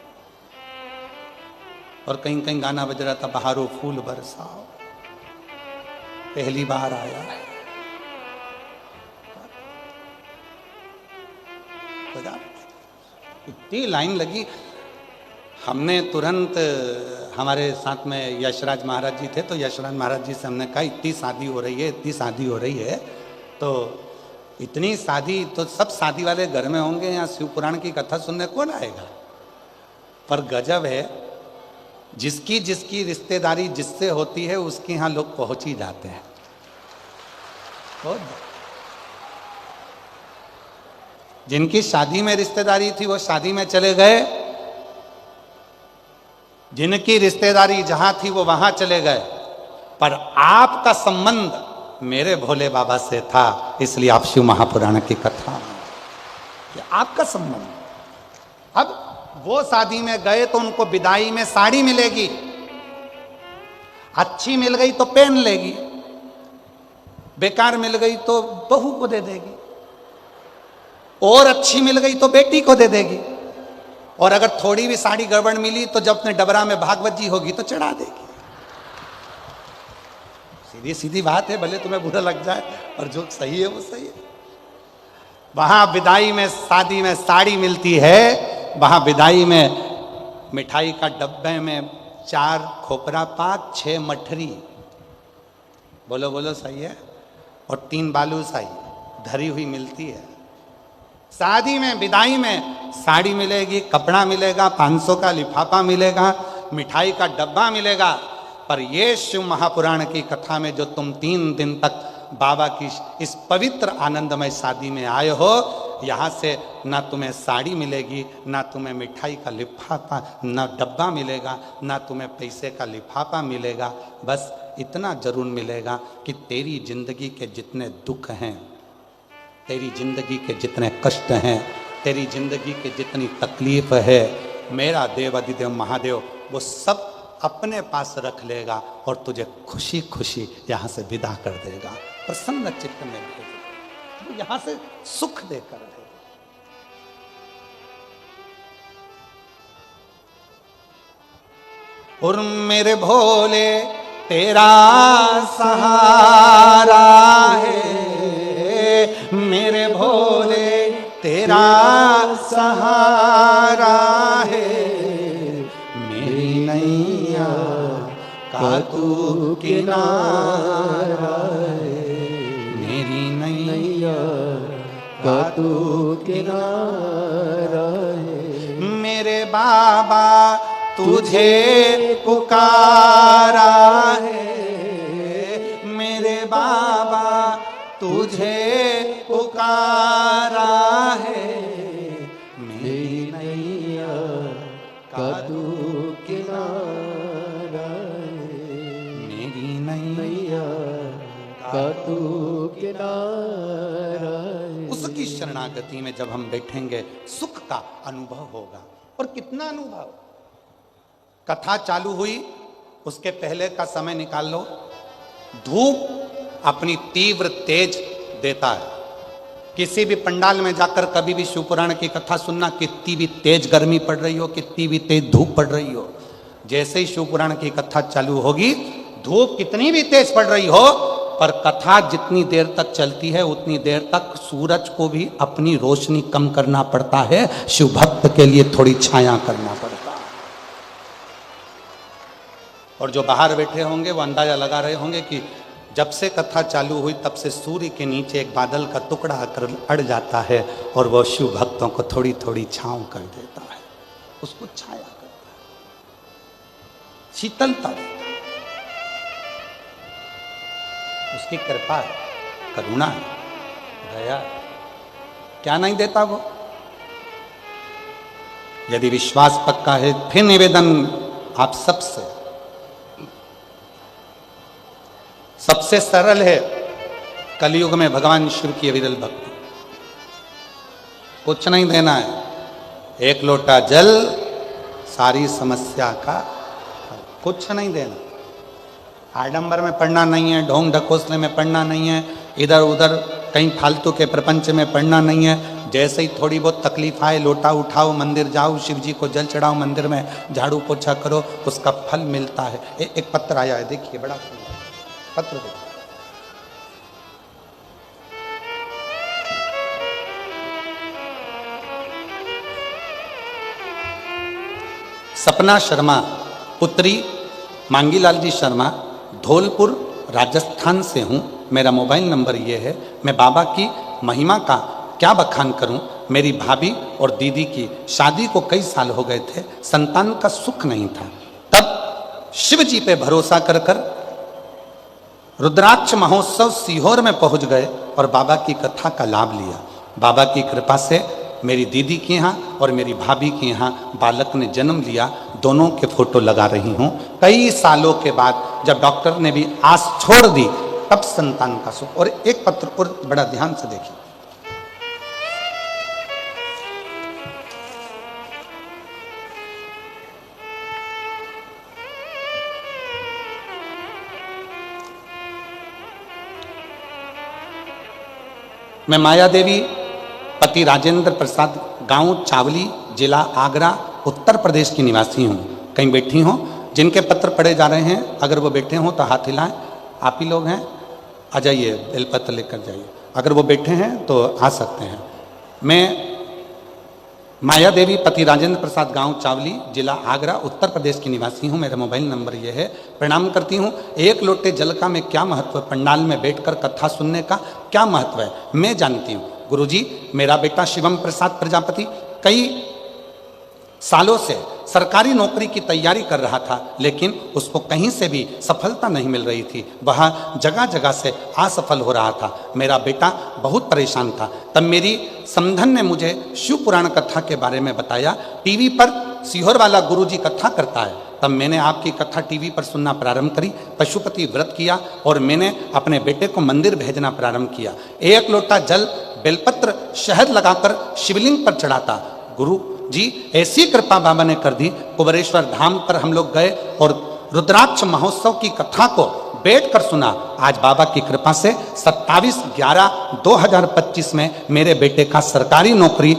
S2: और कहीं कहीं गाना बज रहा था बहारो फूल बरसाओ, पहली बार आया है। इतनी लाइन लगी। हमने तुरंत, हमारे साथ में यशराज महाराज जी थे, तो यशराज महाराज जी से हमने कहा इतनी शादी हो रही है, इतनी शादी हो रही है, तो इतनी शादी तो सब शादी वाले घर में होंगे, यहाँ शिव पुराण की कथा सुनने कौन आएगा। पर गजब है, जिसकी जिसकी रिश्तेदारी जिससे होती है उसके यहाँ लोग पहुंच ही जाते हैं। जिनकी शादी में रिश्तेदारी थी वो शादी में चले गए, जिनकी रिश्तेदारी जहां थी वो वहां चले गए। पर आपका संबंध मेरे भोले बाबा से था, इसलिए आप शिव महापुराण की कथा, ये आपका संबंध। अब वो शादी में गए तो उनको विदाई में साड़ी मिलेगी, अच्छी मिल गई तो पहन लेगी, बेकार मिल गई तो बहू को दे देगी, और अच्छी मिल गई तो बेटी को दे देगी, और अगर थोड़ी भी साड़ी गड़बड़ मिली तो जब अपने डबरा में भागवत जी होगी तो चढ़ा देगी। सीधी सीधी बात है, भले तुम्हें बुरा लग जाए, और जो सही है वो सही है। वहां विदाई में, शादी में साड़ी मिलती है, वहां विदाई में मिठाई का डब्बे में 4 खोपरा पाक, 6 मठरी, बोलो बोलो सही है, और 3 बालूशाही धरी हुई मिलती है। शादी में, विदाई में साड़ी मिलेगी, कपड़ा मिलेगा, 500 का लिफाफा मिलेगा, मिठाई का डब्बा मिलेगा। पर ये शिव महापुराण की कथा में जो तुम 3 दिन तक बाबा की इस पवित्र आनंदमय शादी में आए हो, यहाँ से ना तुम्हें साड़ी मिलेगी, ना तुम्हें मिठाई का लिफाफा, ना डब्बा मिलेगा, ना तुम्हें पैसे का लिफाफा मिलेगा। बस इतना जरूर मिलेगा कि तेरी जिंदगी के जितने दुख हैं, तेरी जिंदगी के जितने कष्ट हैं, तेरी जिंदगी की जितनी तकलीफ है, मेरा देव अधिदेव महादेव वो सब अपने पास रख लेगा और तुझे खुशी खुशी यहाँ से विदा कर देगा, प्रसन्न चित्त में भेजेगा, वो यहाँ से सुख देकर रहेगा। और मेरे भोले तेरा सहारा है, मेरे भोले तेरा सहारा है, मेरी नैया का तू किनारा है, मेरी नैया
S1: का तू किनारा है।
S2: मेरे बाबा तुझे पुकारा है, मेरे बाबा तुझे पुकारा है, मेरी नैया
S1: का तू किनारा है,
S2: मेरी नैया
S1: का तू किनारा है।
S2: उसकी शरणागति में जब हम बैठेंगे सुख का अनुभव होगा। और कितना अनुभव। कथा चालू हुई उसके पहले का समय निकाल लो, धूप अपनी तीव्र तेज देता है। किसी भी पंडाल में जाकर कभी भी शिवपुराण की कथा सुनना, कितनी भी तेज गर्मी पड़ रही हो, कितनी भी तेज धूप पड़ रही हो, जैसे ही शिवपुराण की कथा चालू होगी, धूप कितनी भी तेज पड़ रही हो, पर कथा जितनी देर तक चलती है उतनी देर तक सूरज को भी अपनी रोशनी कम करना पड़ता है, शिव भक्त के लिए थोड़ी छाया करना पड़ता है। और जो बाहर बैठे होंगे वो अंदाजा लगा रहे होंगे कि जब से कथा चालू हुई तब से सूर्य के नीचे एक बादल का टुकड़ा आकर अड़ जाता है और वो शिव भक्तों को थोड़ी थोड़ी छांव कर देता है, उसको छाया करता है, शीतलता देता है। उसकी कृपा है, करुणा है, दया है, क्या नहीं देता वो। यदि विश्वास पक्का है, फिर निवेदन आप सबसे सरल है कलयुग में भगवान शिव की अविरल भक्ति। कुछ नहीं देना है, एक लोटा जल सारी समस्या का, कुछ नहीं देना। आडंबर में पढ़ना नहीं है, ढोंग ढकोसले में पढ़ना नहीं है, इधर उधर कहीं फालतू के प्रपंच में पढ़ना नहीं है। जैसे ही थोड़ी बहुत तकलीफ आए, लोटा उठाओ, मंदिर जाओ, शिव जी को जल चढ़ाओ, मंदिर में झाड़ू पोछा करो, उसका फल मिलता है। एक पत्र आया है, देखिए, बड़ा सुंदर पत्र देखिए। सपना शर्मा, पुत्री मांगीलाल जी शर्मा, धौलपुर राजस्थान से हूँ। मेरा मोबाइल नंबर ये है। मैं बाबा की महिमा का क्या बखान करूं। मेरी भाभी और दीदी की शादी को कई साल हो गए थे, संतान का सुख नहीं था। तब शिव जी पे भरोसा कर कर रुद्राक्ष महोत्सव सीहोर में पहुंच गए और बाबा की कथा का लाभ लिया। बाबा की कृपा से मेरी दीदी के यहाँ और मेरी भाभी के यहाँ बालक ने जन्म लिया। दोनों के फोटो लगा रही हूँ। कई सालों के बाद जब डॉक्टर ने भी आस छोड़ दी, तब संतान का सुख। और एक पत्र और बड़ा ध्यान से देखिए। मैं माया देवी, पति राजेंद्र प्रसाद, गांव चावली, जिला आगरा, उत्तर प्रदेश की निवासी हूँ। कहीं बैठी हों, जिनके पत्र पढ़े जा रहे हैं, अगर वो बैठे हों तो हाथ हिलाएं। आप ही लोग हैं, आ जाइए, बेलपत्र लेकर जाइए। अगर वो बैठे हैं तो आ सकते हैं। मैं माया देवी, पति राजेंद्र प्रसाद, गांव चावली, जिला आगरा, उत्तर प्रदेश की निवासी हूँ। मेरा मोबाइल नंबर ये है। प्रणाम करती हूँ। एक लोटे जल का मैं क्या महत्व है, पंडाल में बैठकर कथा सुनने का क्या महत्व है, मैं जानती हूँ। गुरुजी, मेरा बेटा शिवम प्रसाद प्रजापति कई सालों से सरकारी नौकरी की तैयारी कर रहा था, लेकिन उसको कहीं से भी सफलता नहीं मिल रही थी। वह जगह जगह से असफल हो रहा था। मेरा बेटा बहुत परेशान था। तब मेरी समधन ने मुझे शिव पुराण कथा के बारे में बताया। टीवी पर सीहोर वाला गुरुजी कथा करता है, तब मैंने आपकी कथा टीवी पर सुनना प्रारंभ करी, पशुपति व्रत किया और मैंने अपने बेटे को मंदिर भेजना प्रारंभ किया। 1 लोटा जल, बेलपत्र, शहद लगाकर शिवलिंग पर चढ़ाता। गुरु जी ऐसी कृपा बाबा ने कर दी, कुबेरेश्वर धाम पर हम लोग गए और रुद्राक्ष महोत्सव की कथा को बैठकर सुना। आज बाबा की कृपा से 27/11/2025 में मेरे बेटे का सरकारी नौकरी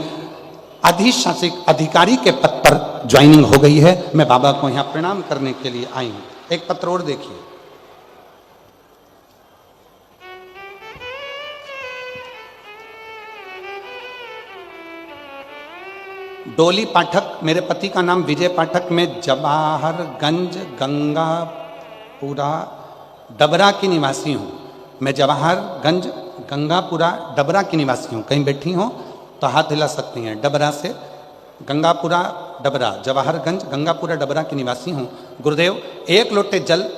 S2: अधिशासिक अधिकारी के पद पर ज्वाइनिंग हो गई है। मैं बाबा को यहाँ प्रणाम करने के लिए आई हूँ। एक पत्र और देखिए। डोली पाठक, मेरे पति का नाम विजय पाठक, मैं जवाहरगंज गंगापुरा डबरा की निवासी हूँ। मैं जवाहरगंज गंगापुरा डबरा की निवासी हूँ। कहीं बैठी हो तो हाथ हिला सकती हैं। डबरा से गंगापुरा डबरा, जवाहरगंज गंगापुरा डबरा की निवासी हूँ। गुरुदेव, 1 लोटे जल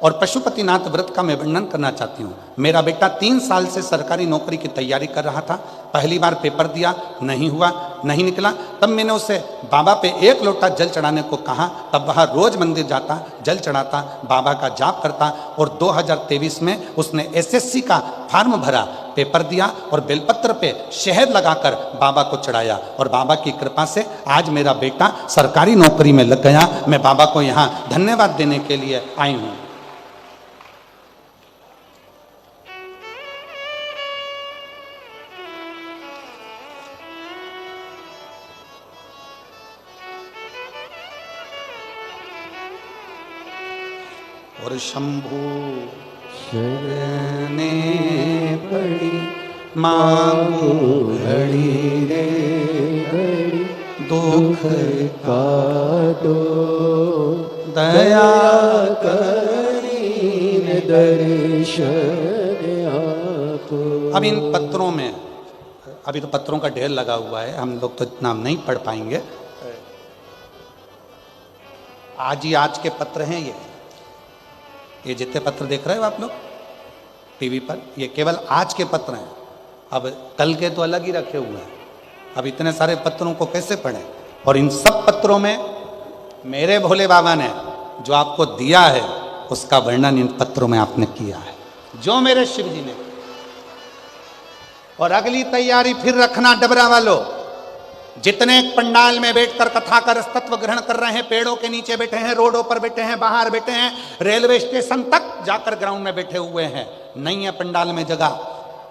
S2: और पशुपतिनाथ व्रत का मैं वर्णन करना चाहती हूँ। मेरा बेटा 3 साल से सरकारी नौकरी की तैयारी कर रहा था। पहली बार पेपर दिया, नहीं हुआ, नहीं निकला। तब मैंने उसे बाबा पे 1 लोटा जल चढ़ाने को कहा। तब वह रोज मंदिर जाता, जल चढ़ाता, बाबा का जाप करता और 2023 में उसने एसएससी का फॉर्म भरा, पेपर दिया और बेलपत्र पे शहद लगाकर बाबा को चढ़ाया और बाबा की कृपा से आज मेरा बेटा सरकारी नौकरी में लग गया। मैं बाबा को यहाँ धन्यवाद देने के लिए आई हूँ। और शंभू शरणे पड़ी मांगू
S1: घड़ी रे घड़ी
S2: दुख
S1: काटो
S2: दया
S1: करीन दर्शन आपो।
S2: अब इन पत्रों में, अभी तो पत्रों का ढेर लगा हुआ है, हम लोग तो इतना नहीं पढ़ पाएंगे। आज के पत्र हैं ये जितने पत्र देख रहे हो आप लोग टीवी पर, ये केवल आज के पत्र हैं। अब कल के तो अलग ही रखे हुए हैं। अब इतने सारे पत्रों को कैसे पढ़ें? और इन सब पत्रों में मेरे भोले बाबा ने जो आपको दिया है उसका वर्णन इन पत्रों में आपने किया है, जो मेरे शिव जी ने। और अगली तैयारी फिर रखना डबरा वालों, जितने पंडाल में बैठकर कथा का रस तत्व ग्रहण कर रहे हैं, पेड़ों के नीचे बैठे हैं, रोडों पर बैठे हैं, बाहर बैठे हैं, रेलवे स्टेशन तक जाकर ग्राउंड में बैठे हुए हैं, नहीं है पंडाल में जगह,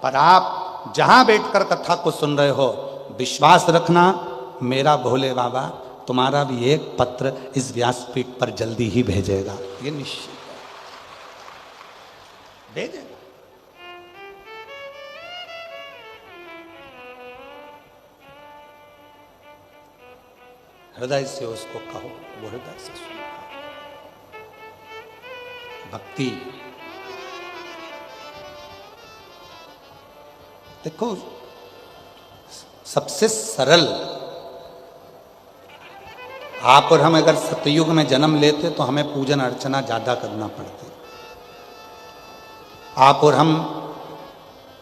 S2: पर आप जहां बैठकर कथा को सुन रहे हो, विश्वास रखना मेरा भोले बाबा तुम्हारा भी एक पत्र इस व्यासपीठ पर जल्दी ही भेजेगा। ये निश्चित भेजेगा। हृदय से उसको कहो, वो हृदय से सुनो। भक्ति देखो, सबसे सरल, आप और हम अगर सतयुग में जन्म लेते तो हमें पूजन अर्चना ज्यादा करना पड़ती। आप और हम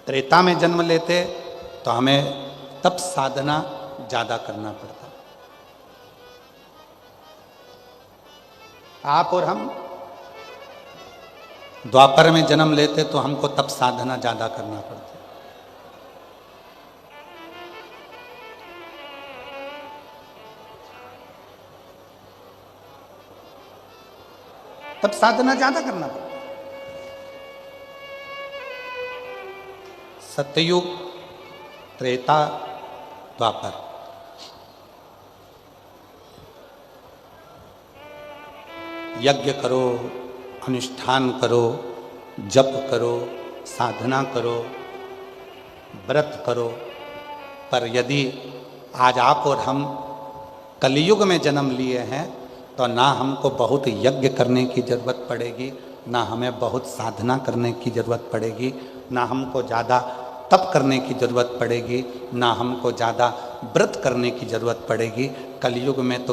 S2: त्रेता में जन्म लेते तो हमें तप साधना ज्यादा करना पड़ता। आप और हम द्वापर में जन्म लेते तो हमको तप साधना ज्यादा करना पड़ता। तब साधना ज्यादा करना पड़ता। सतयुग, त्रेता, द्वापर, यज्ञ करो, अनुष्ठान करो, जप करो, साधना करो, व्रत करो, पर यदि आज आप और हम कलयुग में जन्म लिए हैं तो ना हमको बहुत यज्ञ करने की जरूरत पड़ेगी, ना हमें बहुत साधना करने की जरूरत पड़ेगी, ना हमको ज़्यादा तप करने की जरूरत पड़ेगी, ना हमको ज़्यादा व्रत करने की जरूरत पड़ेगी। कलयुग में तो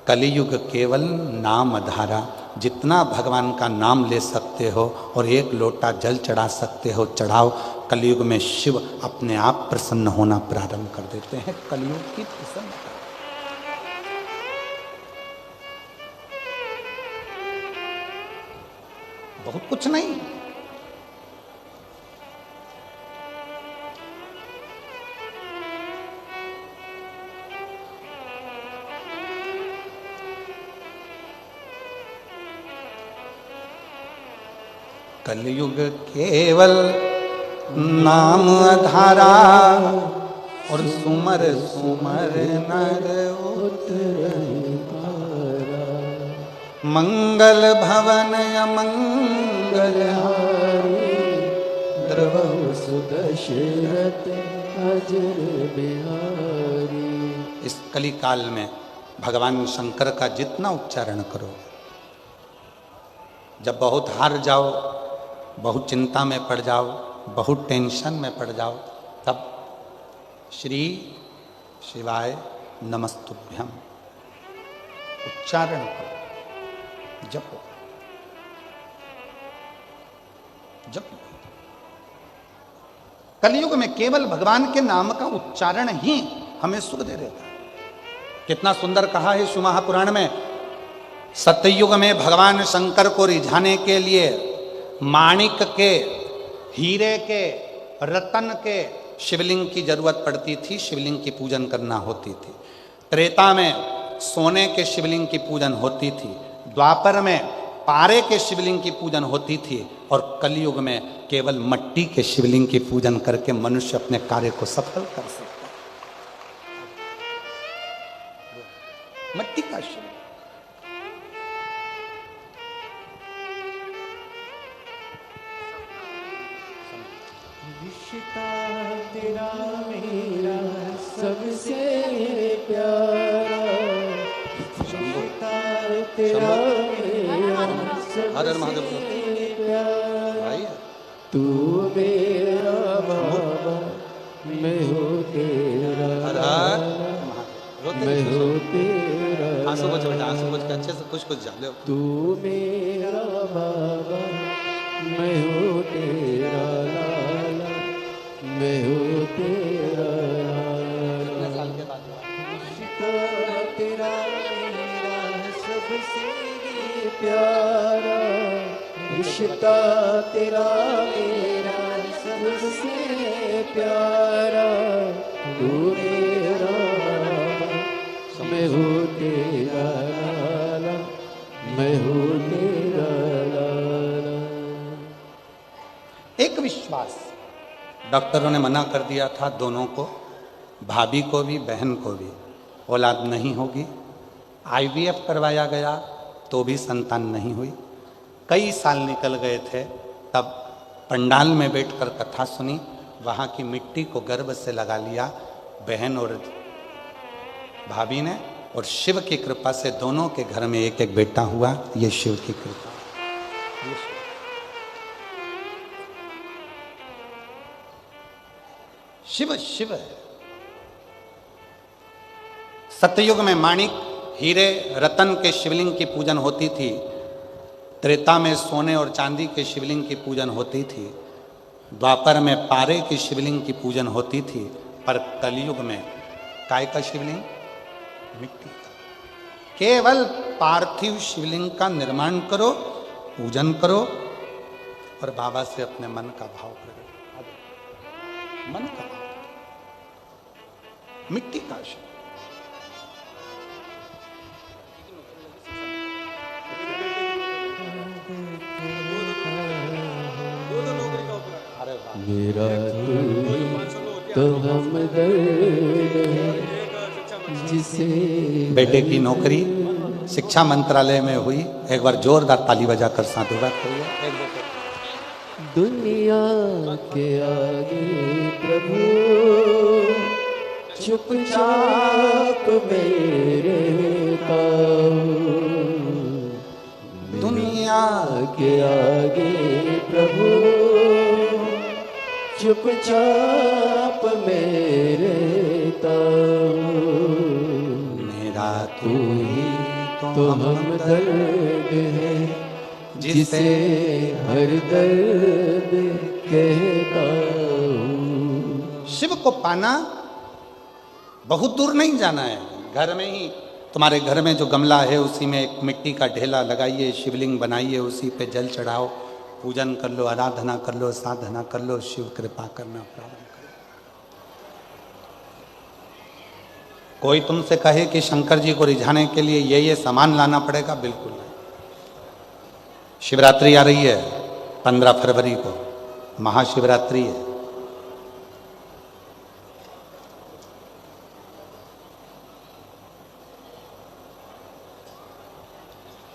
S2: कलियुग केवल नाम आधारा, जितना भगवान का नाम ले सकते हो और 1 लोटा जल चढ़ा सकते हो चढ़ाओ। कलयुग में शिव अपने आप प्रसन्न होना प्रारंभ कर देते हैं। कलयुग की प्रसन्नता। बहुत कुछ नहीं। कलयुग केवल नाम आधारा और सुमर सुमर नर मंगल भवन अमंगल
S1: द्रवहु सुदशरथ अजर बिहारी।
S2: इस कली काल में भगवान शंकर का जितना उच्चारण करो, जब बहुत हार जाओ, बहुत चिंता में पड़ जाओ, बहुत टेंशन में पड़ जाओ, तब श्री शिवाय नमस्तुभ्यम उच्चारण करो, जपो जपो। कलयुग में केवल भगवान के नाम का उच्चारण ही हमें सुख दे देता है। कितना सुंदर कहा है शिव महापुराण में, सत्ययुग में भगवान शंकर को रिझाने के लिए माणिक के, हीरे के, रतन के शिवलिंग की जरूरत पड़ती थी, शिवलिंग की पूजन करना होती थी। त्रेता में सोने के शिवलिंग की पूजन होती थी, द्वापर में पारे के शिवलिंग की पूजन होती थी, और कलयुग में केवल मट्टी के शिवलिंग की पूजन करके मनुष्य अपने कार्य को सफल कर सकता है। मट्टी का शिवलिंग।
S1: रिश्ता तेरा मेरा सबसे प्यारा, रिश्ता तेरा मेरा सबसे प्यारा। तू मेरा बाबा, मैं हूँ तेरा लाला, मैं हूँ तेरा
S2: आंसू बच बेटा, आंसू बच के अच्छे से कुछ जान लो।
S1: तू मेरा बाबा, मैं हूँ तेरा लाला, मैं हूँ तेरा लाला। रिश्ता तेरा मेरा सबसे प्यारा, रिश्ता तेरा मेरा सबसे प्यारा। तू मेरा बाबा, मैं हूँ तेरा लाला, मैं हूँ तेरा लाला।
S2: एक विश्वास, डॉक्टरों ने मना कर दिया था दोनों को, भाभी को भी बहन को भी, औलाद नहीं होगी। आईवीएफ करवाया गया तो भी संतान नहीं हुई। कई साल निकल गए थे, तब पंडाल में बैठकर कथा सुनी, वहाँ की मिट्टी को गर्भ से लगा लिया बहन और भाभी ने, और शिव की कृपा से दोनों के घर में एक एक बेटा हुआ। ये शिव की कृपा। शिव शिव है। सतयुग में माणिक, हीरे, रतन के शिवलिंग की पूजन होती थी। त्रेता में सोने और चांदी के शिवलिंग की पूजन होती थी। द्वापर में पारे की शिवलिंग की पूजन होती थी। पर कलयुग में काय का शिवलिंग? मिट्टी का। केवल पार्थिव शिवलिंग का निर्माण करो, पूजन करो और बाबा से अपने मन का भाव प्रकट, मन का भाव, मिट्टी का शिव।
S1: मेरा तो हमदर्द है जिसे
S2: बेटे की नौकरी शिक्षा मंत्रालय में हुई। एक बार जोरदार ताली बजाकर साधुवाद करिए।
S1: दुनिया के आगे प्रभु चुपचाप मेरे दुनिया के आगे प्रभु चुपचाप मेरे
S2: मेरा तू ही
S1: तो हमदर्द है जिसे हर दर्द कहता हूँ।
S2: शिव को पाना बहुत दूर नहीं जाना है, घर में ही। तुम्हारे घर में जो गमला है उसी में एक मिट्टी का ढेला लगाइए, शिवलिंग बनाइए, उसी पे जल चढ़ाओ, पूजन कर लो, आराधना कर लो, साधना कर लो, शिव कृपा करना प्रारंभ करो। कोई तुमसे कहे कि शंकर जी को रिझाने के लिए ये सामान लाना पड़ेगा, बिल्कुल नहीं। शिवरात्रि आ रही है 15 फरवरी को, महाशिवरात्रि है।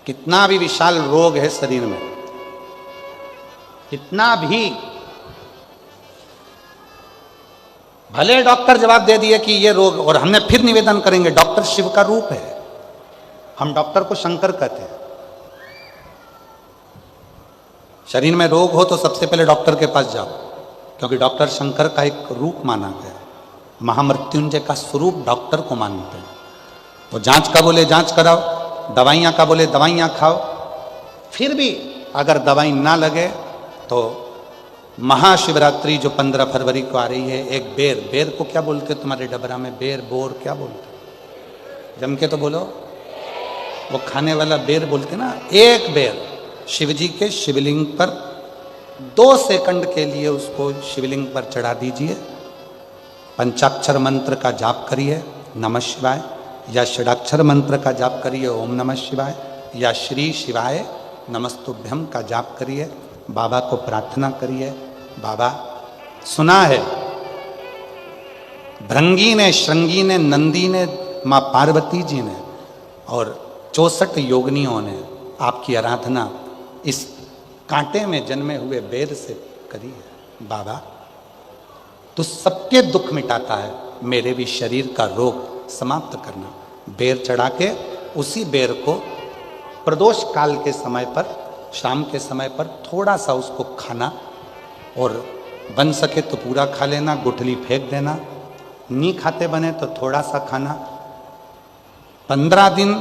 S2: कितना भी विशाल रोग है शरीर में, कितना भी, भले डॉक्टर जवाब दे दिए कि ये रोग, और हमने फिर निवेदन करेंगे डॉक्टर शिव का रूप है, हम डॉक्टर को शंकर कहते हैं। शरीर में रोग हो तो सबसे पहले डॉक्टर के पास जाओ, क्योंकि डॉक्टर शंकर का एक रूप माना गया, महामृत्युंजय का स्वरूप डॉक्टर को मानते हैं। तो जांच का बोले जांच कराओ, दवाइयाँ का बोले दवाइयाँ खाओ। फिर भी अगर दवाई ना लगे तो महाशिवरात्रि जो 15 फरवरी को आ रही है, एक बेर, बेर को क्या बोलते तुम्हारे डबरा में? बेर, बोर क्या बोलते? जम के तो बोलो, वो खाने वाला बेर बोलते ना। एक बेर शिव जी के शिवलिंग पर 2 सेकंड के लिए उसको शिवलिंग पर चढ़ा दीजिए, पंचाक्षर मंत्र का जाप करिए नमः शिवाय, या षडाक्षर मंत्र का जाप करिए ओम नमः शिवाय, या श्री शिवाय नमस्तुभ्यम का जाप करिए, बाबा को प्रार्थना करिए। बाबा, सुना है भृंगी ने, श्रृंगी ने, नंदी ने, माँ पार्वती जी ने और 64 योगिनियों ने आपकी आराधना इस कांटे में जन्मे हुए बेर से करी है। बाबा, तो सबके दुख मिटाता है, मेरे भी शरीर का रोग समाप्त करना। बेर चढ़ा के उसी बेर को प्रदोष काल के समय पर, शाम के समय पर थोड़ा सा उसको खाना, और बन सके तो पूरा खा लेना, गुठली फेंक देना, नहीं खाते बने तो थोड़ा सा खाना। 15 दिन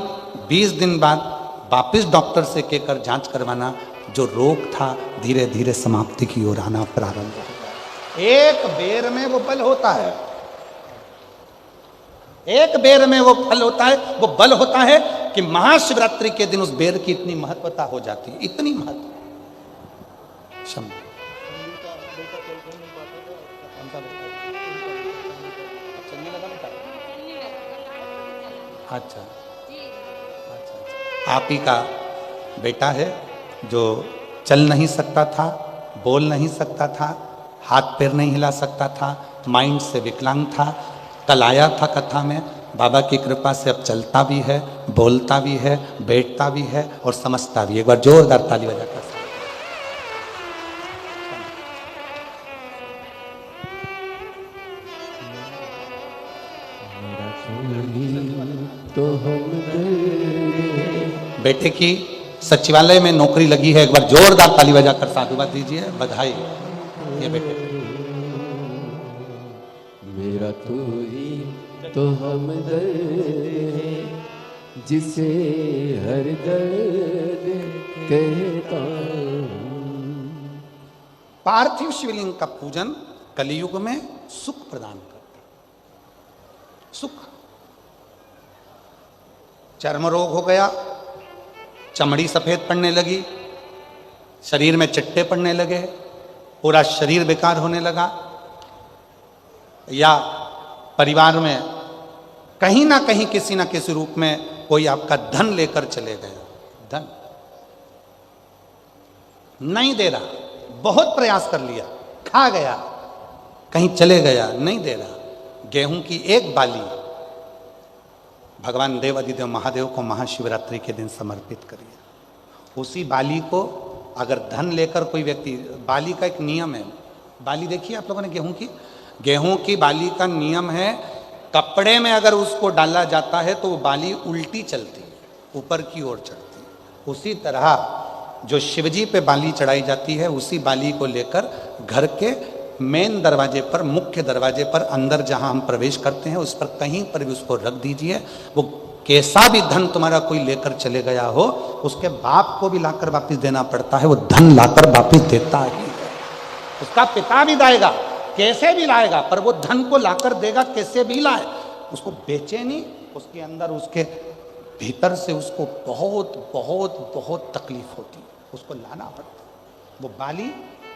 S2: 20 दिन बाद वापिस डॉक्टर से कहकर जांच करवाना, जो रोग था धीरे धीरे समाप्ति की ओर आना प्रारंभ होगा। एक बेर में वो बल होता है, एक बेर में वो फल होता है, वो बल होता है कि महाशिवरात्रि के दिन उस बेर की इतनी महत्वता हो जाती है, इतनी महत्व। अच्छा, आप ही का बेटा है जो चल नहीं सकता था, बोल नहीं सकता था, हाथ पैर नहीं हिला सकता था, माइंड से विकलांग था। कल आया था कथा में, बाबा की कृपा से अब चलता भी है, बोलता भी है, बैठता भी है और समझता भी है। एक बार जोरदार ताली बजाकर
S1: तो हम
S2: बेटे की सचिवालय में नौकरी लगी है। एक बार जोरदार ताली बजाकर साधुवाद दीजिए, बधाई। ये बेटे
S1: मेरा तू ही तो हम है, जिसे हर दर्द कहता हूं।
S2: पार्थिव शिवलिंग का पूजन कलियुग में सुख प्रदान करता है। सुख, चर्म रोग हो गया, चमड़ी सफेद पड़ने लगी, शरीर में चिट्टे पड़ने लगे, पूरा शरीर बेकार होने लगा, या परिवार में कहीं ना कहीं किसी ना किसी रूप में कोई आपका धन लेकर चले गए, धन नहीं दे रहा, बहुत प्रयास कर लिया, खा गया, कहीं चले गया, नहीं दे रहा। गेहूं की एक बाली भगवान देव अधिदेव महादेव को महाशिवरात्रि के दिन समर्पित करिए। उसी बाली को अगर धन लेकर कोई व्यक्ति, बाली का एक नियम है, बाली देखिए आप लोगों ने गेहूं की बाली का नियम है, कपड़े में अगर उसको डाला जाता है तो वो बाली उल्टी चलती है, ऊपर की ओर चढ़ती है। उसी तरह जो शिवजी पे बाली चढ़ाई जाती है, उसी बाली को लेकर घर के मेन दरवाजे पर, मुख्य दरवाजे पर, अंदर जहां हम प्रवेश करते हैं उस पर कहीं पर भी उसको रख दीजिए। वो कैसा भी धन तुम्हारा कोई लेकर चले गया हो, उसके बाप को भी लाकर वापस देना पड़ता है, वो धन लाकर वापस देता ही है। उसका पिता भी लाएगा, कैसे भी लाएगा, पर वो धन को लाकर देगा, कैसे भी लाए, उसको बेचे नहीं, उसके अंदर, उसके भीतर से उसको बहुत बहुत बहुत तकलीफ होती है, उसको लाना पड़ता है। वो बाली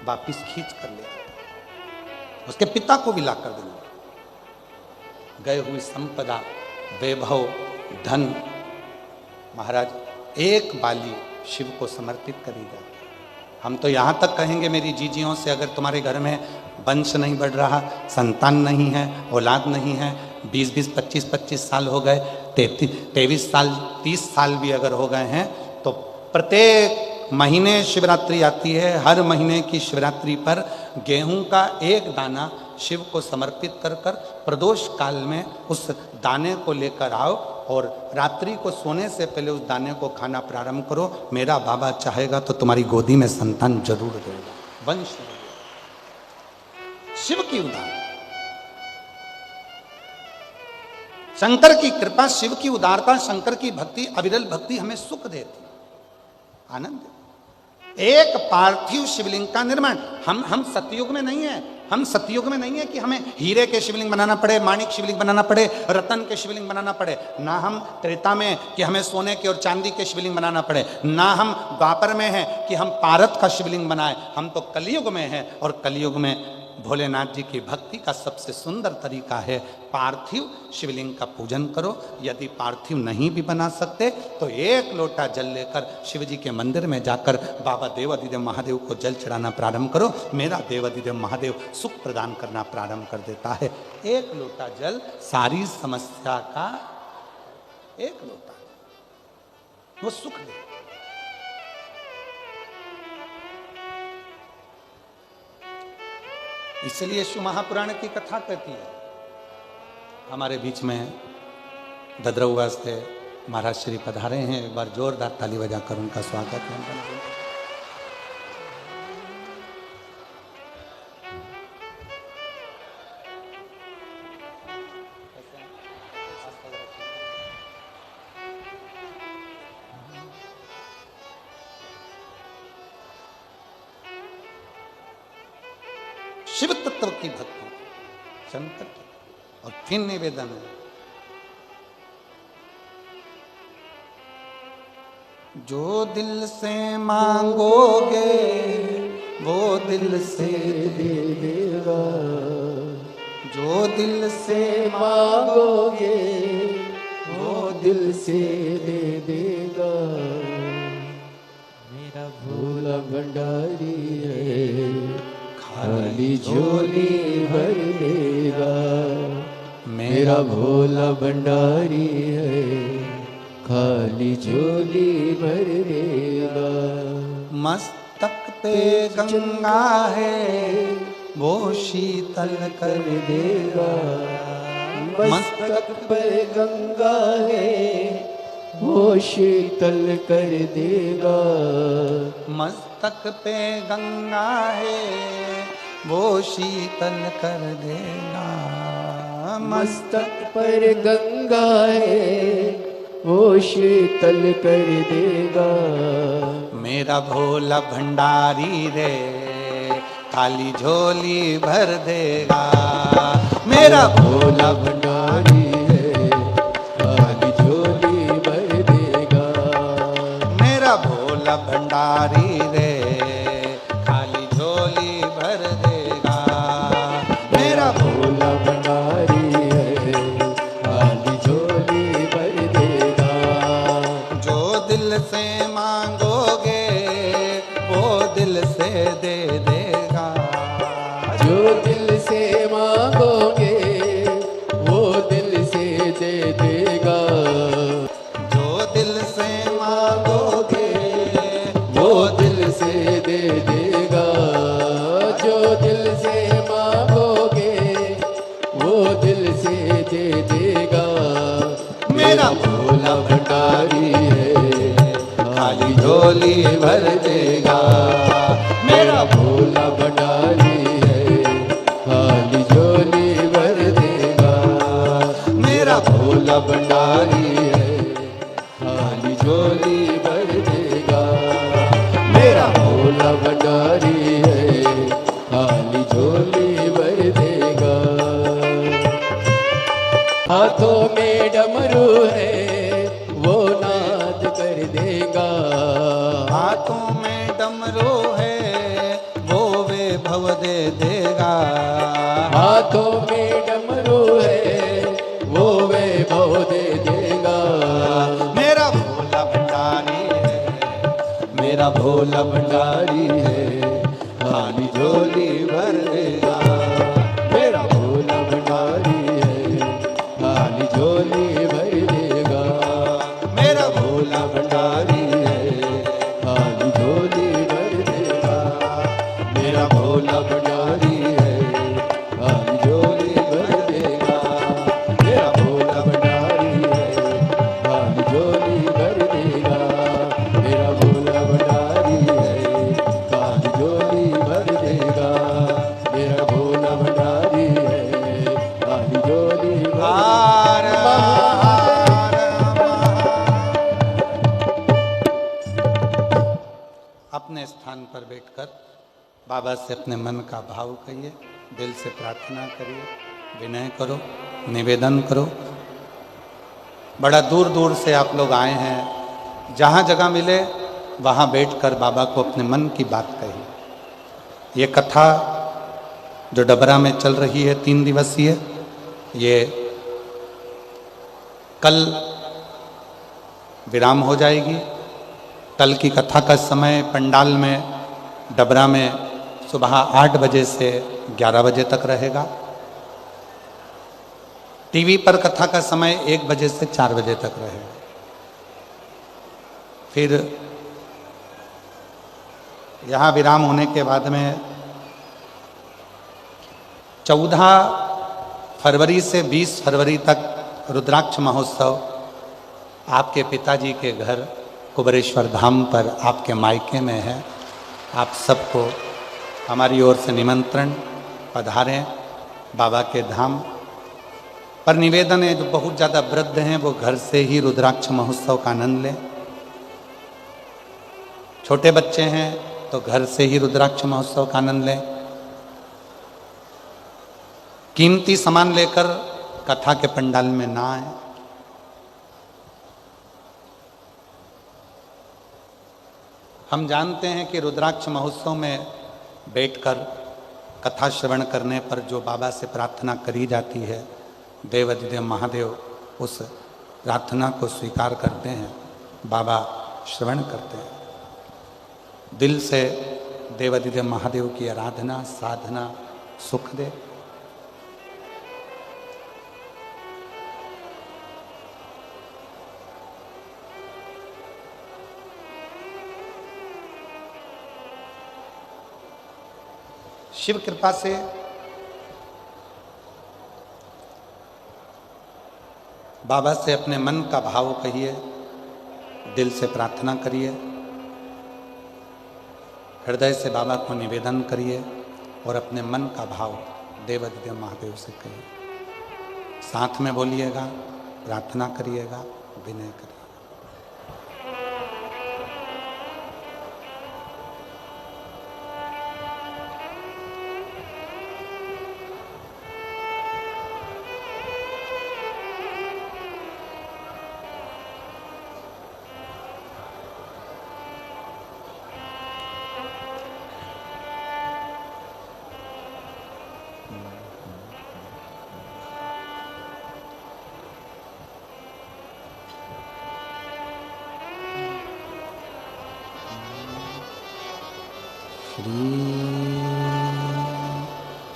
S2: वापिस खींच कर ले आता, उसके पिता को भी ला कर देना। गए हुई संपदा, वैभव, धन, महाराज एक बाली शिव को समर्पित करी जाती। हम तो यहाँ तक कहेंगे मेरी जीजियों से, अगर तुम्हारे घर में वंश नहीं बढ़ रहा, संतान नहीं है, औलाद नहीं है, 20-20, 25-25 साल हो गए, 23 साल, 30 साल भी अगर हो गए हैं, तो प्रत्येक महीने शिवरात्रि आती है, हर महीने की शिवरात्रि पर गेहूं का एक दाना शिव को समर्पित कर कर प्रदोष काल में उस दाने को लेकर आओ और रात्रि को सोने से पहले उस दाने को खाना प्रारंभ करो। मेरा बाबा चाहेगा तो तुम्हारी गोदी में संतान जरूर देगा, वंश शिव की उदारता, शंकर की कृपा, शिव की उदारता, शंकर की भक्ति, अविरल भक्ति हमें सुख देती, आनंद। एक पार्थिव शिवलिंग का निर्माण, हम सतयुग में नहीं है, हम सतयुग में नहीं है कि हमें हीरे के शिवलिंग बनाना पड़े, माणिक शिवलिंग बनाना पड़े, रतन के शिवलिंग बनाना पड़े, ना हम त्रेता में कि हमें सोने के और चांदी के शिवलिंग बनाना पड़े, ना हम द्वापर में हैं कि हम पारत का शिवलिंग बनाए। हम तो कलयुग में हैं और कलयुग में भोलेनाथ जी की भक्ति का सबसे सुंदर तरीका है पार्थिव शिवलिंग का पूजन करो। यदि पार्थिव नहीं भी बना सकते तो एक लोटा जल लेकर शिव जी के मंदिर में जाकर बाबा देवाधिदेव महादेव को जल चढ़ाना प्रारंभ करो। मेरा देवाधिदेव महादेव सुख प्रदान करना प्रारंभ कर देता है। एक लोटा जल सारी समस्या का, एक लोटा वो सुख दे। इसलिए शिव महापुराण की कथा कहती है। हमारे बीच में ददरऊ से महाराज श्री पधारे हैं, एक बार जोरदार ताली बजाकर उनका स्वागत है। शिव तत्व की भक्ति शंकर की, और फिर निवेदन है, जो दिल से मांगोगे वो दिल से दे देगा, जो दिल से मांगोगे वो दिल से दे देगा। मेरा भोला भंडारी है, खाली झोली भर देगा। मेरा भोला भंडारी है, खाली झोली भर देगा। मस्तक पे गंगा है, वो शीतल कर देगा। मस्तक पे गंगा है, वो शीतल कर देगा। मस्तक पे गंगा है, वो शीतल कर देगा। मस्तक पर गंगा है, वो शीतल कर देगा। मेरा भोला भंडारी रे, खाली झोली भर देगा। मेरा भोला भंडारी है, खाली झोली भर देगा। मेरा भोला भंडारी रे, खाली झोली भर देगा। मेरा भोला भंडारी है, खाली झोली भर देगा। जो दिल से मांगोगे वो दिल से दे देगा। जो दिल से मांगोगे वो दिल से दे देगा। जो दिल से मांगोगे वो दिल से दे देगा। जो दिल से मांगोगे वो दिल से दे देगा। मेरा भोला भंडारी है, खाली झोली भर देगा। मेरा भोला भंडारी है, खाली झोली भर देगा। मेरा भोला भंडारी है, खाली झोली भर देगा। मेरा भोला भंडारी है, खाली झोली भर देगा। हाथों में डमरू है, वो नाद कर देगा। हाथों में डमरू है, वैभव दे देगा।
S1: हाथों में डमरू है वो वैभव दे देगा।
S2: मेरा भोला भंडारी है,
S1: मेरा भोला भंडारी है, खाली झोली भर देगा। मेरा भोला भंडारी है, खाली झोली भर देगा। मेरा भोला भंडारी है, खाली झोली भर देगा। मेरा भोला भंडारी है, खाली झोली भर देगा। मेरा भोला भंडारी है, खाली झोली भर देगा। मेरा भोला भंडारी है, खाली झोली भर देगा। मेरा भोला भंडारी है, खाली झोली भर
S2: अपने स्थान पर बैठकर बाबा से अपने मन का भाव कहिए, दिल से प्रार्थना करिए, विनय करो, निवेदन करो। बड़ा दूर दूर से आप लोग आए हैं, जहाँ जगह मिले वहाँ बैठकर बाबा को अपने मन की बात कहिए। ये कथा जो डबरा में चल रही है 3 दिवसीय, ये कल विराम हो जाएगी। कल की कथा का समय पंडाल में डबरा में सुबह 8 बजे से 11 बजे तक रहेगा। टीवी पर कथा का समय 1 बजे से 4 बजे तक रहेगा। फिर यहाँ विराम होने के बाद में 14 फरवरी से 20 फरवरी तक रुद्राक्ष महोत्सव आपके पिताजी के घर कुबरेश्वर धाम पर आपके मायके में है। आप सबको हमारी ओर से निमंत्रण, पधारें बाबा के धाम पर। निवेदन है जो बहुत ज़्यादा वृद्ध हैं वो घर से ही रुद्राक्ष महोत्सव का आनंद लें। छोटे बच्चे हैं तो घर से ही रुद्राक्ष महोत्सव का आनंद लें। कीमती सामान लेकर कथा के पंडाल में ना आए। हम जानते हैं कि रुद्राक्ष महोत्सव में बैठकर कथा श्रवण करने पर जो बाबा से प्रार्थना करी जाती है, देवाधिदेव महादेव उस प्रार्थना को स्वीकार करते हैं, बाबा श्रवण करते हैं। दिल से देवाधिदेव महादेव की आराधना साधना सुख दे। शिव कृपा से बाबा से अपने मन का भाव कहिए, दिल से प्रार्थना करिए, हृदय से बाबा को निवेदन करिए और अपने मन का भाव देवाधिदेव महादेव से कहिए। साथ में बोलिएगा, प्रार्थना करिएगा, विनय करिए।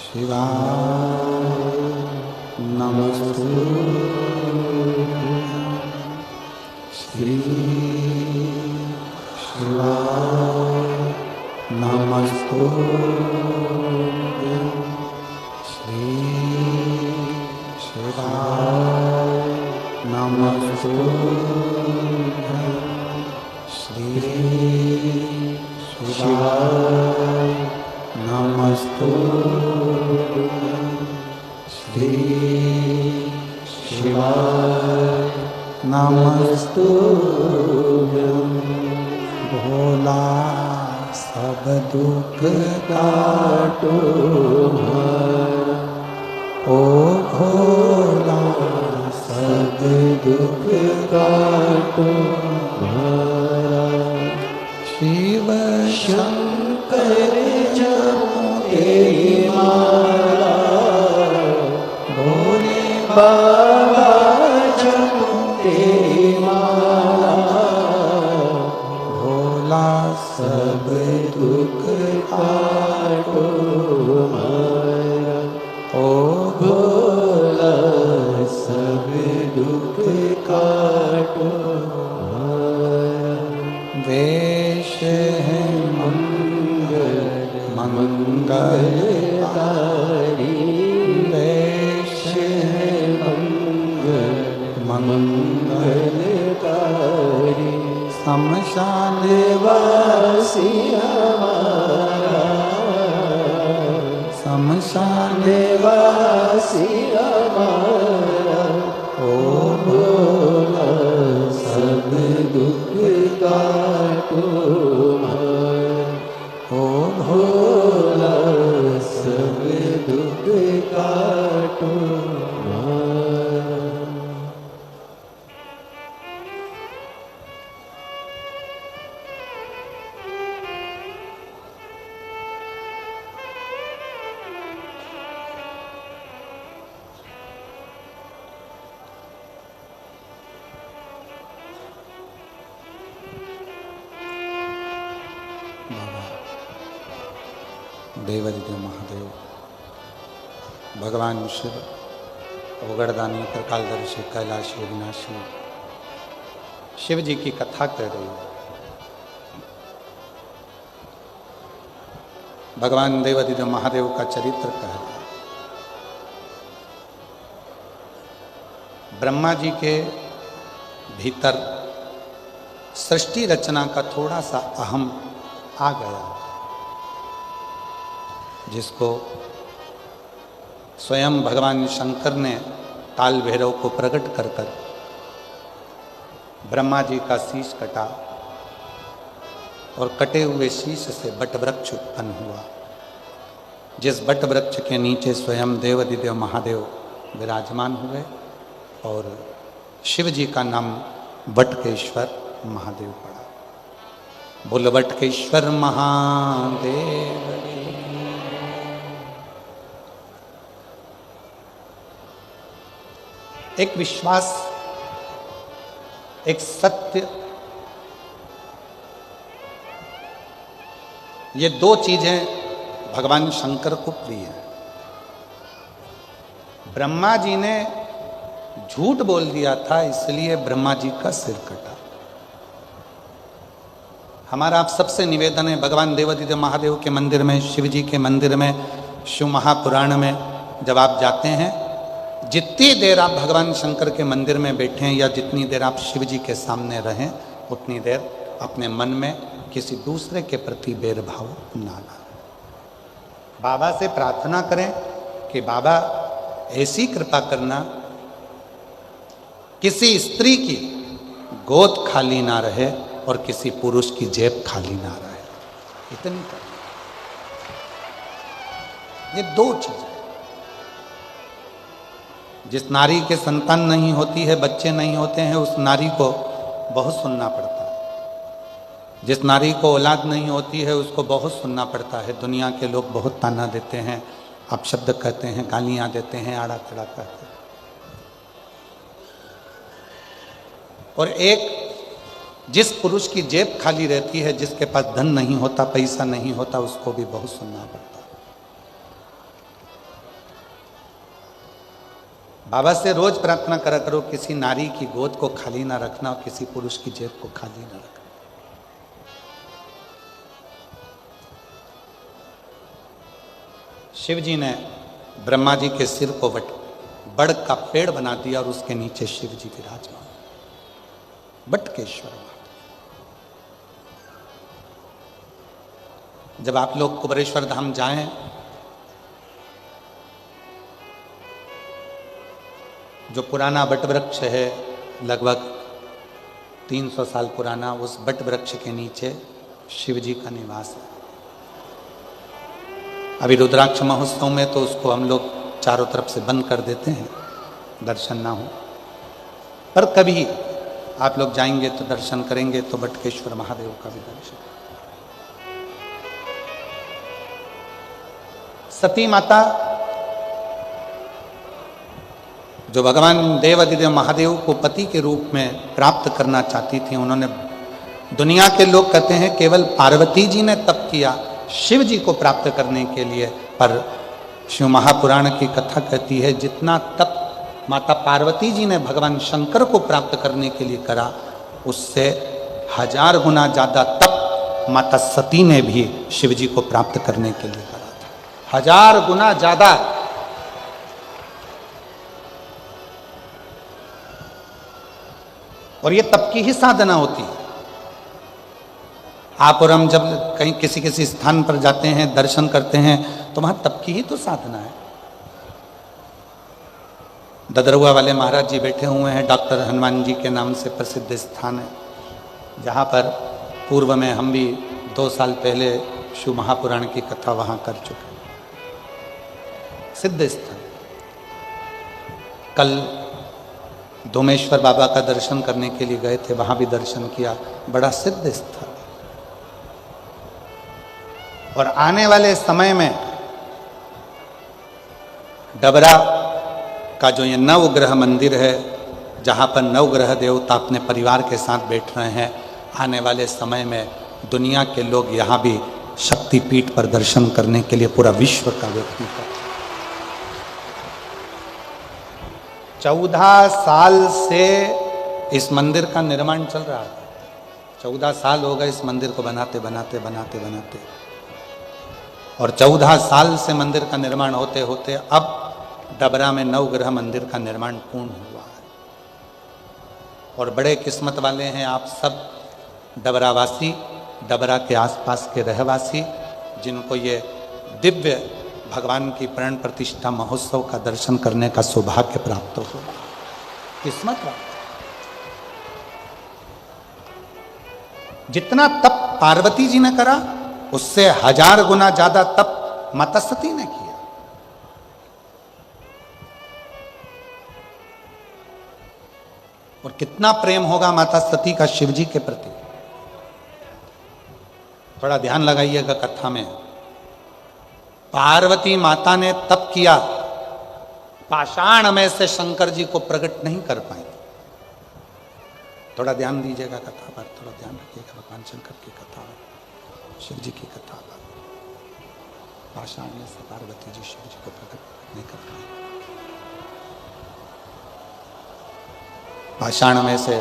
S2: शिवाय नमस्तुभ्यं। श्री शिवाय नमस्तुभ्यं। श्री शिवाय नमस्तुभ्यं। श्री शिवाय नमस्तुभ्यं। श्री शिवाय नमस्तुभ्यं। भोला सब दुख काटो हर, ओ भोला सब दुख काटो हर। शिव शंकर जपो
S1: तेरी माला
S2: भोला
S1: सब दुख काटो हमारा
S2: ओ
S1: भोला सब दुख काटो हमारा
S2: वेश है
S1: मंगलकारी
S2: वेश है
S1: मंगलकारी
S2: शमशान
S1: वासी हमारा
S2: शमशान
S1: वासी हमारा
S2: ओ
S1: भोला सब दुख काटो हमारा
S2: ओ
S1: भोला सब दुख काटो हमारा
S2: देवादिदेव महादेव भगवान शिव उगड़दानी त्रिकालदर्शी कैलाशी अविनाशी शिव जी की कथा कर रही है। भगवान देवादिदेव महादेव का चरित्र कह रहा है। ब्रह्मा जी के भीतर सृष्टि रचना का थोड़ा सा अहम आ गया, जिसको स्वयं भगवान शंकर ने काल भैरव को प्रकट कर कर ब्रह्मा जी का शीश कटा और कटे हुए शीश से बट वृक्ष उत्पन्न हुआ, जिस बट वृक्ष के नीचे स्वयं देवादिदेव महादेव विराजमान हुए और शिव जी का नाम बटकेश्वर महादेव पड़ा। बोल बटकेश्वर महादेव। एक विश्वास, एक सत्य, ये दो चीजें भगवान शंकर को प्रिय हैं। ब्रह्मा जी ने झूठ बोल दिया था, इसलिए ब्रह्मा जी का सिर कटा। हमारा आप सबसे निवेदन है, भगवान देवादिदेव महादेव के मंदिर में, शिव जी के मंदिर में, शिव महापुराण में जब आप जाते हैं, जितनी देर आप भगवान शंकर के मंदिर में बैठें या जितनी देर आप शिव जी के सामने रहें, उतनी देर अपने मन में किसी दूसरे के प्रति भेदभाव ना लाएं। बाबा से प्रार्थना करें कि बाबा ऐसी कृपा करना किसी स्त्री की गोद खाली ना रहे और किसी पुरुष की जेब खाली ना रहे। इतनी करें। ये दो चीजें। जिस नारी के संतान नहीं होती है, बच्चे नहीं होते हैं, उस नारी को बहुत सुनना पड़ता है। जिस नारी को औलाद नहीं होती है, उसको बहुत सुनना पड़ता है। दुनिया के लोग बहुत ताना देते हैं, अपशब्द कहते हैं, गालियां देते हैं, आड़ा खड़ा कहते हैं। और एक जिस पुरुष की जेब खाली रहती है, जिसके पास धन नहीं होता, पैसा नहीं होता, उसको भी बहुत सुनना पड़ता है। बाबा से रोज प्रार्थना करा करो, किसी नारी की गोद को खाली ना रखना और किसी पुरुष की जेब को खाली ना रखना। शिव जी ने ब्रह्मा जी के सिर को बड़ का पेड़ बना दिया और उसके नीचे शिव जी विराजमान, बटकेश्वर। जब आप लोग कुबेरेश्वर धाम जाएं, जो पुराना बट वृक्ष है, लगभग 300 साल पुराना, उस बट वृक्ष के नीचे शिव जी का निवास है। अभी रुद्राक्ष महोत्सव में तो उसको हम लोग चारों तरफ से बंद कर देते हैं, दर्शन ना हो। पर कभी आप लोग जाएंगे तो दर्शन करेंगे तो बटकेश्वर महादेव का भी दर्शन। सती माता जो भगवान देवादिदेव महादेव को पति के रूप में प्राप्त करना चाहती थी, उन्होंने, दुनिया के लोग कहते हैं केवल पार्वती जी ने तप किया शिव जी को प्राप्त करने के लिए, पर शिव महापुराण की कथा कहती है जितना तप माता पार्वती जी ने भगवान शंकर को प्राप्त करने के लिए करा, उससे 1000 गुना ज्यादा तप माता सती ने भी शिव जी को प्राप्त करने के लिए करा था। 1000 गुना ज्यादा। और ये तप की ही साधना होती है। आप और हम जब कहीं किसी स्थान पर जाते हैं, दर्शन करते हैं, तो वहां तप की ही तो साधना है। ददरुआ वाले महाराज जी बैठे हुए हैं, डॉक्टर हनुमान जी के नाम से प्रसिद्ध स्थान है, जहाँ पर पूर्व में हम भी 2 साल पहले शिव महापुराण की कथा वहाँ कर चुके। सिद्ध स्थान। कल डोमेश्वर बाबा का दर्शन करने के लिए गए थे, वहाँ भी दर्शन किया, बड़ा सिद्ध स्थल। और आने वाले समय में डबरा का जो ये नवग्रह मंदिर है, जहाँ पर नवग्रह देवता अपने परिवार के साथ बैठ रहे हैं, आने वाले समय में दुनिया के लोग यहाँ भी शक्तिपीठ पर दर्शन करने के लिए पूरा विश्व का व्यक्ति है। 14 साल से इस मंदिर का निर्माण चल रहा है। 14 साल हो गए इस मंदिर को बनाते बनाते बनाते बनाते, और 14 साल से मंदिर का निर्माण होते होते अब डबरा में नवग्रह मंदिर का निर्माण पूर्ण हुआ है। और बड़े किस्मत वाले हैं आप सब डबरावासी, डबरा के आसपास के रहवासी, जिनको ये दिव्य भगवान की प्राण प्रतिष्ठा महोत्सव का दर्शन करने का सौभाग्य प्राप्त हो। किस्मत वाला। जितना तप पार्वती जी ने करा, उससे 1000 गुना ज्यादा तप माता सती ने किया। और कितना प्रेम होगा माता सती का शिव जी के प्रति। थोड़ा ध्यान लगाइएगा कथा में। पार्वती माता ने तप किया, पाषाण में से शंकर जी को प्रकट नहीं कर पाए। थोड़ा ध्यान दीजिएगा कथा पर, थोड़ा ध्यान रखिएगा भगवान शंकर की कथा में, शिव जी की कथा पर। पाषाण में से पार्वती जी शिव जी को प्रकट नहीं कर पाए। पाषाण में से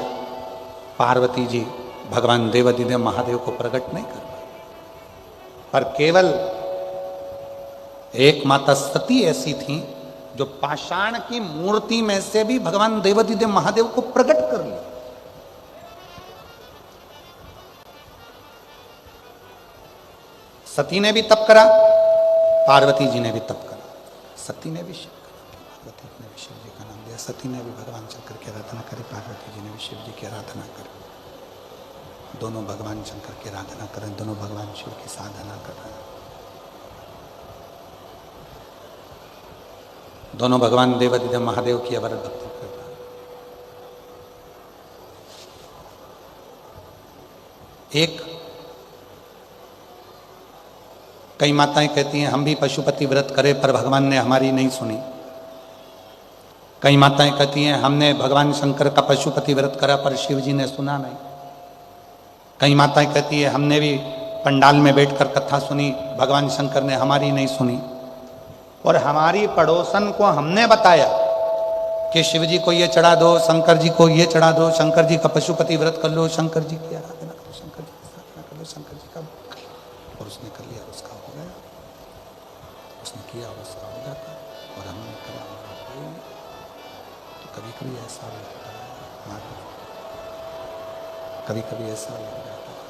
S2: पार्वती जी भगवान देवादिदेव महादेव को प्रकट नहीं कर पाए, पर केवल एक माता सती ऐसी थी जो पाषाण की मूर्ति में से भी भगवान देवादिदेव महादेव को प्रकट कर लिया। सती ने भी तप करा, पार्वती जी ने भी तप करा। सती ने भी शिव का, पार्वती ने भी शिव जी का नाम दिया। सती ने भी भगवान शंकर की आराधना करी, पार्वती जी ने भी शिव जी की आराधना करी। दोनों भगवान शंकर की आराधना कर रहे हैं, दोनों भगवान शिव की साधना कर रहे हैं। दोनों भगवान देवादिदेव महादेव की अवर भक्ति कर रहे हैं। एक कई माताएं कहती हैं हम भी पशुपति व्रत करें पर भगवान ने हमारी नहीं सुनी। कई माताएं कहती हैं हमने भगवान शंकर का पशुपति व्रत करा पर शिव जी ने सुना नहीं। कई माताएं कहती है हमने भी पंडाल में बैठकर कथा सुनी, भगवान शंकर ने हमारी नहीं सुनी। और हमारी पड़ोसन को हमने बताया कि शिव जी को ये चढ़ा दो, शंकर जी को ये चढ़ा दो, शंकर जी का पशुपति व्रत कर लो, शंकर जी की आराधना करो, शंकर जी की साधना कर लो, शंकर जी का। और उसने कर लिया, उसका हो गया। उसने किया, उसका हो जाता। और हमने करा, तो कभी कभी ऐसा लगता है, कभी कभी ऐसा लग जाता है।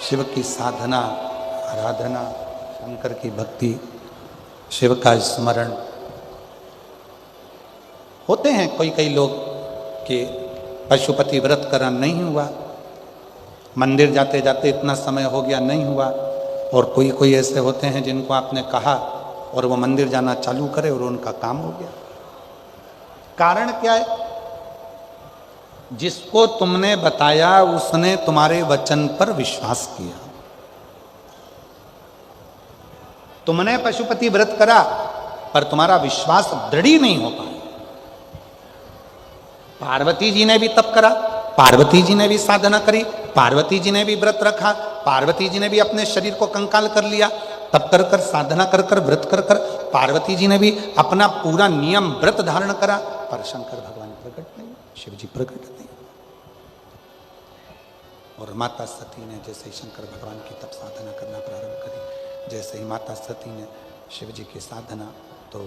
S2: शिव की साधना, आराधना, शंकर की भक्ति, शिव का स्मरण होते हैं कोई कई लोग कि पशुपति व्रत करा नहीं हुआ, मंदिर जाते जाते इतना समय हो गया नहीं हुआ। और कोई कोई ऐसे होते हैं जिनको आपने कहा और वो मंदिर जाना चालू करे और उनका काम हो गया। कारण क्या है? जिसको तुमने बताया उसने तुम्हारे वचन पर विश्वास किया। तुमने पशुपति व्रत करा पर तुम्हारा विश्वास दृढ़ ही नहीं हो पाया। पार्वती जी ने भी तप करा, पार्वती जी ने भी साधना करी, पार्वती जी ने भी व्रत रखा, पार्वती जी ने भी अपने शरीर को कंकाल कर लिया, तप कर कर साधना कर कर व्रत कर कर पार्वती जी ने भी अपना पूरा नियम व्रत धारण करा, पर शंकर भगवान प्रकट नहीं, शिव जी प्रकट नहीं। और माता सती ने जैसे ही शंकर भगवान की तप साधना करना प्रारंभ करी, जैसे ही माता सती ने शिव जी की साधना, तो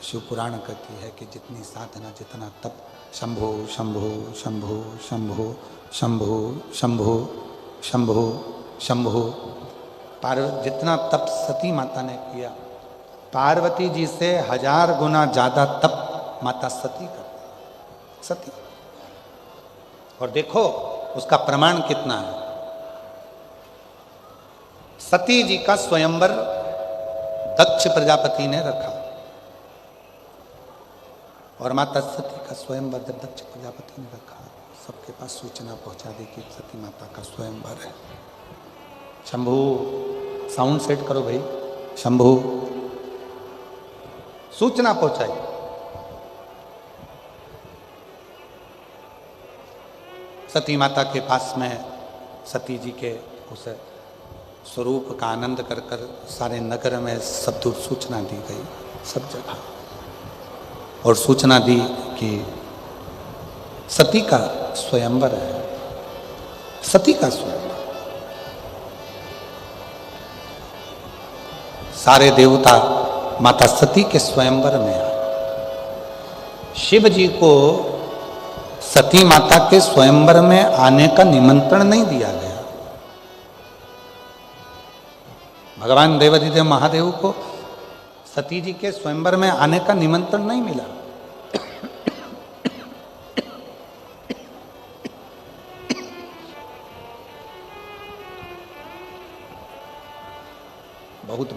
S2: शिव पुराण कहती है कि जितनी साधना जितना तप, शंभो शंभो शंभो शंभो शंभो शंभो शंभो शंभो, जितना तप सती माता ने किया, पार्वती जी से 1000 गुना ज्यादा तप माता सती करती, सती। और देखो उसका प्रमाण कितना है। सती जी का स्वयंवर दक्ष प्रजापति ने रखा, और माता सती का स्वयंवर जब दक्ष प्रजापति ने रखा, सबके पास सूचना पहुंचा दी कि सती माता का स्वयंवर है। शंभू, साउंड सेट करो भाई, शंभू, सूचना पहुंचाई। सती माता के पास में सती जी के उस स्वरूप का आनंद कर कर सारे नगर में सब दूर सूचना दी गई, सब जगह, और सूचना दी कि सती का स्वयंवर है, सती का स्वयंवर। सारे देवता माता सती के स्वयंवर में आए। शिव जी को सती माता के स्वयंवर में आने का निमंत्रण नहीं दिया गया। भगवान देवाधिदेव महादेव को सती जी के स्वयंवर में आने का निमंत्रण नहीं मिला।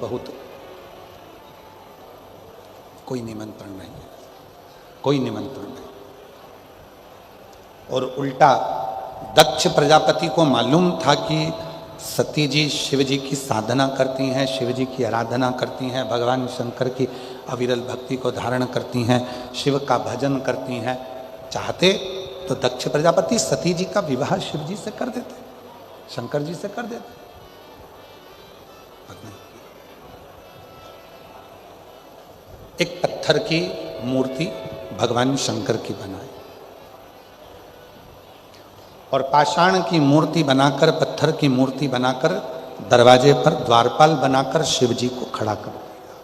S2: बहुत कोई निमंत्रण नहीं, कोई निमंत्रण नहीं। और उल्टा दक्ष प्रजापति को मालूम था कि सती जी शिव जी की साधना करती हैं, शिव जी की आराधना करती हैं, भगवान शंकर की अविरल भक्ति को धारण करती हैं, शिव का भजन करती हैं। चाहते तो दक्ष प्रजापति सती जी का विवाह शिव जी से कर देते, शंकर जी से कर देते। एक पत्थर की मूर्ति भगवान शंकर की बनाई, और पाषाण की मूर्ति बनाकर, पत्थर की मूर्ति बनाकर दरवाजे पर द्वारपाल बनाकर शिव जी को खड़ा कर दिया।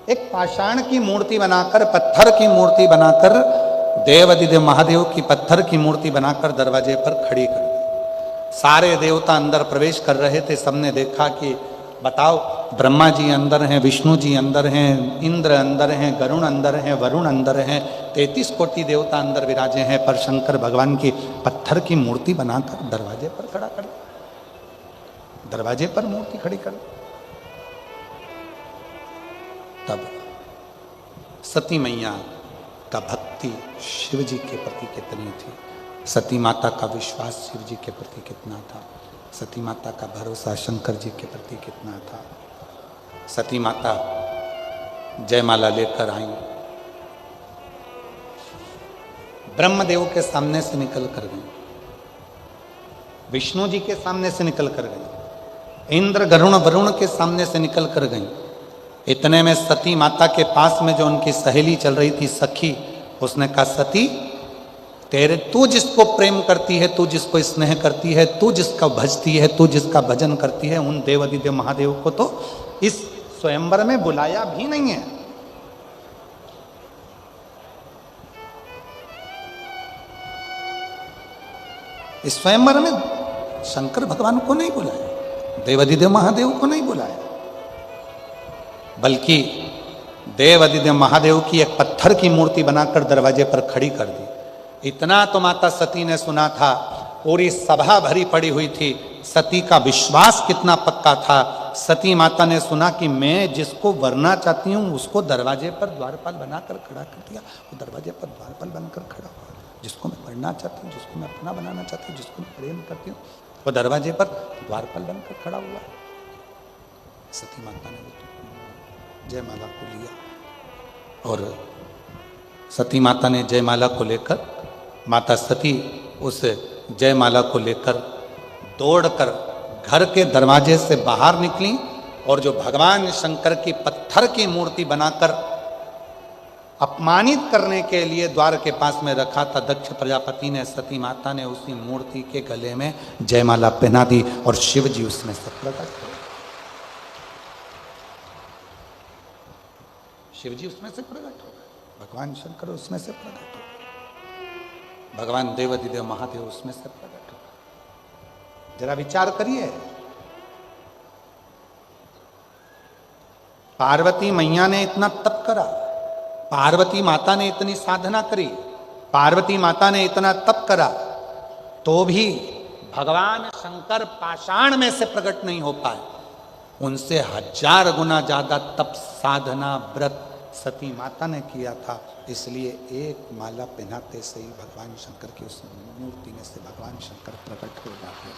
S2: एक पाषाण की मूर्ति बनाकर, पत्थर की मूर्ति बनाकर, देवाधिदेव महादेव की पत्थर की मूर्ति बनाकर दरवाजे पर खड़ी कर दी। सारे देवता अंदर प्रवेश कर रहे थे। सबने देखा कि बताओ, ब्रह्मा जी अंदर हैं, विष्णु जी अंदर हैं, इंद्र अंदर हैं, गरुण अंदर हैं, वरुण अंदर हैं, 33 कोटि देवता अंदर विराजे हैं, पर शंकर भगवान की पत्थर की मूर्ति बनाकर दरवाजे पर खड़ा कर, दरवाजे पर मूर्ति खड़ी कर। तब सती मैया का भक्ति शिव जी के प्रति कितनी थी, सती माता का विश्वास शिव जी के प्रति कितना था, सती माता का भरोसा शंकर जी के प्रति कितना था। सती माता जयमाला लेकर आई, ब्रह्मदेव के सामने से निकल कर गई, विष्णु जी के सामने से निकल कर गई, इंद्र गरुण वरुण के सामने से निकल कर गई। इतने में सती माता के पास में जो उनकी सहेली चल रही थी, सखी, उसने कहा, सती, तू जिसको प्रेम करती है, तू जिसको स्नेह करती है, तू जिसका भजती है, तू जिसका भजन करती है, उन देवाधिदेव महादेव को तो इस स्वयंवर में बुलाया भी नहीं है। इस स्वयंवर में शंकर भगवान को नहीं बुलाया, देवाधिदेव महादेव को नहीं बुलाया, बल्कि देवाधिदेव महादेव की एक पत्थर की मूर्ति बनाकर दरवाजे पर खड़ी कर दी। इतना तो माता सती ने सुना था, पूरी सभा भरी पड़ी हुई थी, सती का विश्वास कितना पक्का था। सती माता ने सुना कि मैं जिसको वरना चाहती हूं उसको दरवाजे पर द्वारपाल बनाकर खड़ा कर दिया, वो दरवाजे पर द्वारपाल बनकर खड़ा हुआ। जिसको मैं पढ़ना चाहती हूँ, जिसको मैं अपना बनाना चाहती हूँ, जिसको मैं प्रेम करती हूँ, वो दरवाजे पर द्वारपाल बनकर खड़ा हुआ। सती माता ने जयमाला को लिया और सती माता ने जयमाला को लेकर, माता सती उस जयमाला को लेकर दौड़कर घर के दरवाजे से बाहर निकली और जो भगवान शंकर की पत्थर की मूर्ति बनाकर अपमानित करने के लिए द्वार के पास में रखा था दक्ष प्रजापति ने, सती माता ने उसी मूर्ति के गले में जयमाला पहना दी और शिव जी उसमें से प्रकट हुए। शिव जी उसमें से प्रकट हो गए, भगवान शंकर उसमें से प्रकट हो गए, भगवान देवाधिदेव महादेव उसमें से प्रकट हो गए। जरा विचार करिए, पार्वती मैया ने इतना तप करा, पार्वती माता ने इतनी साधना करी, पार्वती माता ने इतना तप करा, तो भी भगवान शंकर पाषाण में से प्रकट नहीं हो पाए। उनसे 1000 गुना ज्यादा तप साधना व्रत सती माता ने किया था, इसलिए एक माला पहनाते से ही भगवान शंकर की उस मूर्ति में से भगवान शंकर प्रकट हो जाते हैं।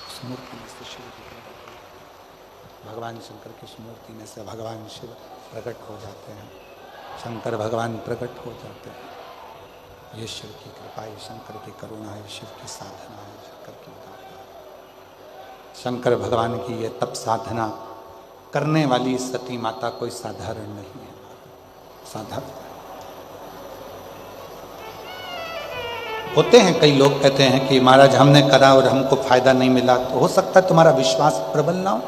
S2: उस मूर्ति में से शिव जी प्रकट हो जाते हैं, भगवान शंकर की उस मूर्ति में से भगवान शिव प्रकट हो जाते हैं, शंकर भगवान प्रकट हो जाते हैं। ये शिव की कृपा है, शंकर की करुणा है, शिव की साधना है, शंकर की उदारता है। शंकर भगवान की ये तप साधना करने वाली सती माता कोई साधारण नहीं है, साधारण होते हैं। कई लोग कहते हैं कि महाराज हमने करा और हमको फायदा नहीं मिला, तो हो सकता है तुम्हारा विश्वास प्रबल ना हो,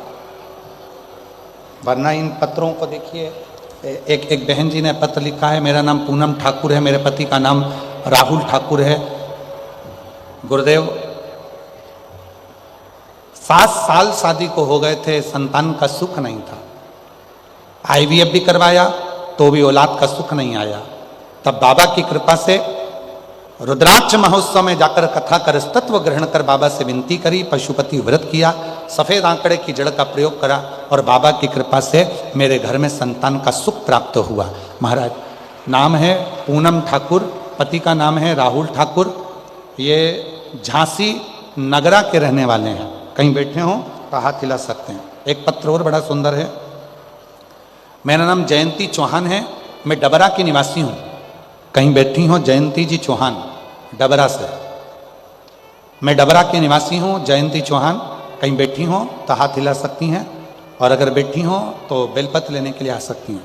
S2: वरना इन पत्रों को देखिए। एक बहन जी ने पत्र लिखा है, मेरा नाम पूनम ठाकुर है, मेरे पति का नाम राहुल ठाकुर है। गुरुदेव 7 साल शादी को हो गए थे, संतान का सुख नहीं था, IVF भी करवाया तो भी औलाद का सुख नहीं आया। तब बाबा की कृपा से रुद्राक्ष महोत्सव में जाकर कथा कर तत्व ग्रहण कर बाबा से विनती करी, पशुपति व्रत किया, सफेद आंकड़े की जड़ का प्रयोग करा और बाबा की कृपा से मेरे घर में संतान का सुख प्राप्त हुआ। महाराज नाम है पूनम ठाकुर, पति का नाम है राहुल ठाकुर, ये झांसी नगरा के रहने वाले हैं। कहीं बैठे हों तो हाथ हिला सकते हैं। एक पत्र और बड़ा सुंदर है, मेरा नाम जयंती चौहान है, मैं डबरा की निवासी हूँ। कहीं बैठी हो जयंती जी चौहान, डबरा से, मैं डबरा के निवासी हूँ, जयंती चौहान। कहीं बैठी हो तो हाथ हिला सकती हैं, और अगर बैठी हो तो बेलपत्र लेने के लिए आ सकती हैं।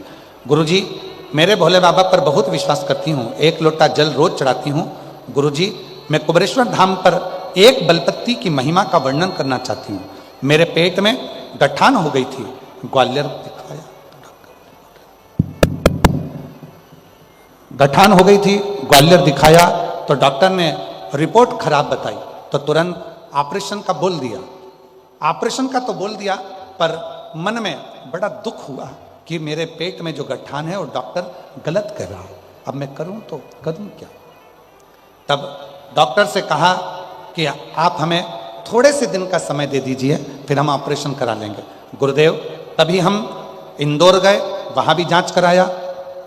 S2: गुरुजी मेरे भोले बाबा पर बहुत विश्वास करती हूँ, 1 लोटा जल रोज चढ़ाती हूँ। गुरुजी मैं कुबेरेश्वर धाम पर एक बेलपत्ती की महिमा का वर्णन करना चाहती हूँ। मेरे पेट में गठान हो गई थी, ग्वालियर दिखाया, गठान हो गई थी, ग्वालियर दिखाया तो डॉक्टर ने रिपोर्ट खराब बताई, तो तुरंत ऑपरेशन का बोल दिया। ऑपरेशन का तो बोल दिया, पर मन में बड़ा दुख हुआ कि मेरे पेट में जो गठान है वो डॉक्टर गलत कर रहा है, अब मैं करूं तो करूं क्या। तब डॉक्टर से कहा कि आप हमें थोड़े से दिन का समय दे दीजिए, फिर हम ऑपरेशन करा लेंगे। गुरुदेव तभी हम इंदौर गए, वहां भी जांच कराया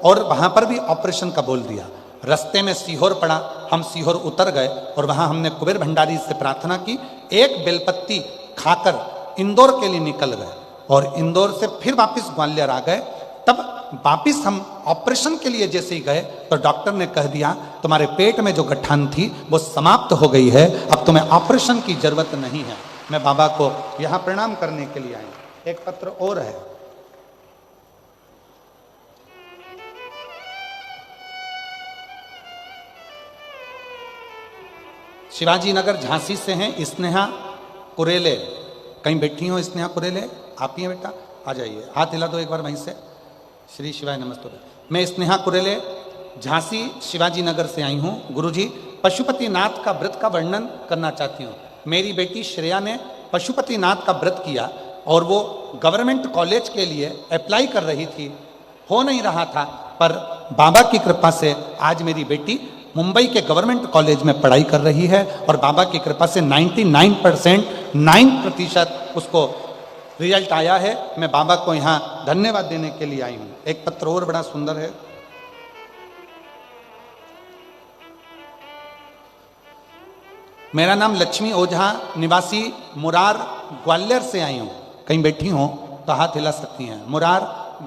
S2: और वहां पर भी ऑपरेशन का बोल दिया। रास्ते में सीहोर पड़ा, हम सीहोर उतर गए और वहां हमने कुबेर भंडारी से प्रार्थना की, एक बेलपत्ती खाकर इंदौर के लिए निकल गए और इंदौर से फिर वापस ग्वालियर आ गए। तब वापस हम ऑपरेशन के लिए जैसे ही गए तो डॉक्टर ने कह दिया तुम्हारे पेट में जो गठान थी वो समाप्त हो गई है, अब तुम्हें ऑपरेशन की जरूरत नहीं है। मैं बाबा को यहां प्रणाम करने के लिए आई। एक पत्र और है, शिवाजी नगर झांसी से हैं स्नेहा कुरेले। कहीं बैठी हो स्नेहा कुरेले? आप ही हैं बेटा, आ जाइए, हाथ हिला दो एक बार वहीं से। श्री शिवाय नमस्ते। मैं स्नेहा कुरेले झांसी शिवाजी नगर से आई हूँ। गुरुजी पशुपति नाथ का व्रत का वर्णन करना चाहती हूँ। मेरी बेटी श्रेया ने पशुपति नाथ का व्रत किया और वो गवर्नमेंट कॉलेज के लिए अप्लाई कर रही थी, हो नहीं रहा था, पर बाबा की कृपा से आज मेरी बेटी मुंबई के गवर्नमेंट कॉलेज में पढ़ाई कर रही है और बाबा की कृपा से 99% उसको रिजल्ट आया है। मैं बाबा को यहाँ धन्यवाद देने के लिए आई हूँ। एक पत्र और बड़ा सुंदर है, मेरा नाम लक्ष्मी ओझा, निवासी मुरार ग्वालियर से आई हूँ। कहीं बैठी हो तो हाथ हिला सकती हैं। मुरार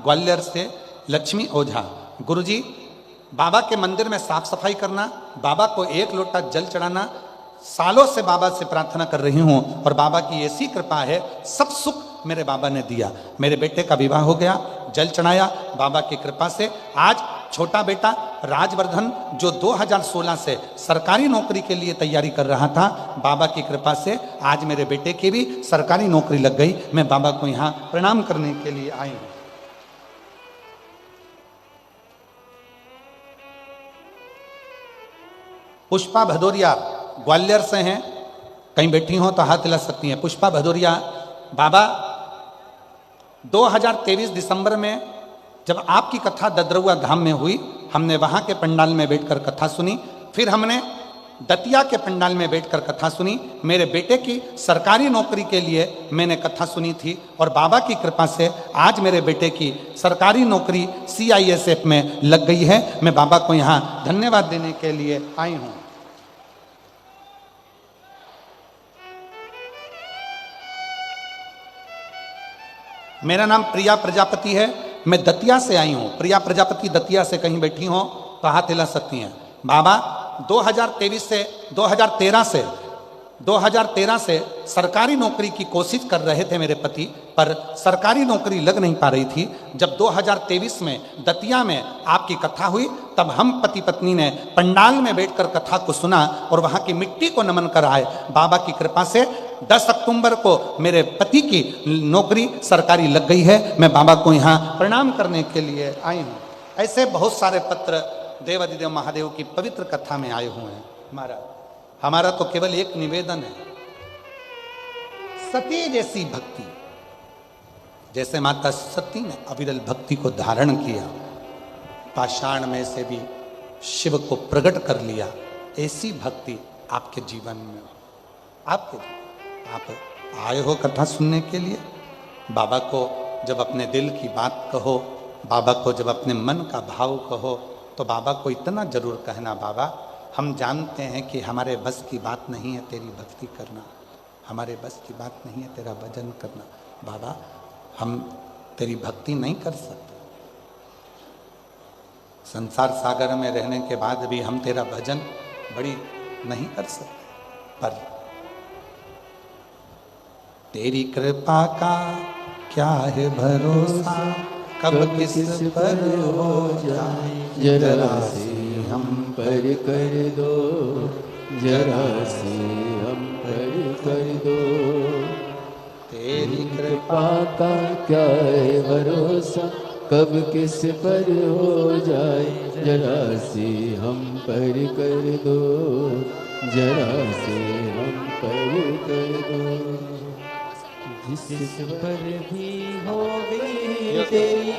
S2: ग्वालियर से लक्ष्मी ओझा। गुरुजी, बाबा के मंदिर में साफ सफाई करना, बाबा को 1 लोटा जल चढ़ाना, सालों से बाबा से प्रार्थना कर रही हूँ और बाबा की ऐसी कृपा है, सब सुख मेरे बाबा ने दिया। मेरे बेटे का विवाह हो गया, जल चढ़ाया बाबा की कृपा से। आज छोटा बेटा राजवर्धन जो 2016 से सरकारी नौकरी के लिए तैयारी कर रहा था, बाबा की कृपा से आज मेरे बेटे की भी सरकारी नौकरी लग गई। मैं बाबा को यहाँ प्रणाम करने के लिए आई हूँ। पुष्पा भदौरिया ग्वालियर से हैं, कहीं बैठी हो तो हाथ हिला सकती हैं। पुष्पा भदौरिया, बाबा 2023 दिसंबर में जब आपकी कथा ददरुआ धाम में हुई, हमने वहां के पंडाल में बैठकर कथा सुनी। फिर हमने दतिया के पंडाल में बैठकर कथा सुनी। मेरे बेटे की सरकारी नौकरी के लिए मैंने कथा सुनी थी और बाबा की कृपा से आज मेरे बेटे की सरकारी नौकरी CISF में लग गई है। मैं बाबा को यहाँ धन्यवाद देने के लिए आई हूँ। मेरा नाम प्रिया प्रजापति है, मैं दतिया से आई हूँ। प्रिया प्रजापति दतिया से कहीं बैठी हो तो हाथ हिला सकती हैं। बाबा 2013 से सरकारी नौकरी की कोशिश कर रहे थे मेरे पति, पर सरकारी नौकरी लग नहीं पा रही थी। जब 2023 में दतिया में आपकी कथा हुई, तब हम पति पत्नी ने पंडाल में बैठकर कथा को सुना और वहाँ की मिट्टी को नमन कर आए। बाबा की कृपा से 10 अक्टूबर को मेरे पति की नौकरी सरकारी लग गई है। मैं बाबा को यहाँ प्रणाम करने के लिए आई हूँ। ऐसे बहुत सारे पत्र देवादिदेव महादेव की पवित्र कथा में आए हुए हैं। हमारा तो केवल एक निवेदन है, सती जैसी भक्ति, जैसे माता सती ने अविरल भक्ति को धारण किया, पाषाण में से भी शिव को प्रकट कर लिया, ऐसी भक्ति आपके जीवन में, आप आए हो कथा सुनने के लिए। बाबा को जब अपने दिल की बात कहो, बाबा को जब अपने मन का भाव कहो, तो बाबा को इतना जरूर कहना, बाबा हम जानते हैं कि हमारे बस की बात नहीं है तेरी भक्ति करना, हमारे बस की बात नहीं है तेरा भजन करना। बाबा हम तेरी भक्ति नहीं कर सकते, संसार सागर में रहने के बाद भी हम तेरा भजन बड़ी नहीं कर सकते, पर तेरी कृपा का क्या है भरोसा, कब किस पर हो जाए,
S1: जरा से हम पर कर दो, जरा से हम पर कर दो। तेरी कृपा का क्या है भरोसा, कब किस पर हो जाए, जरा से हम पर कर दो, जरा से हम पर कर दो। जिस पर भी होगी तेरी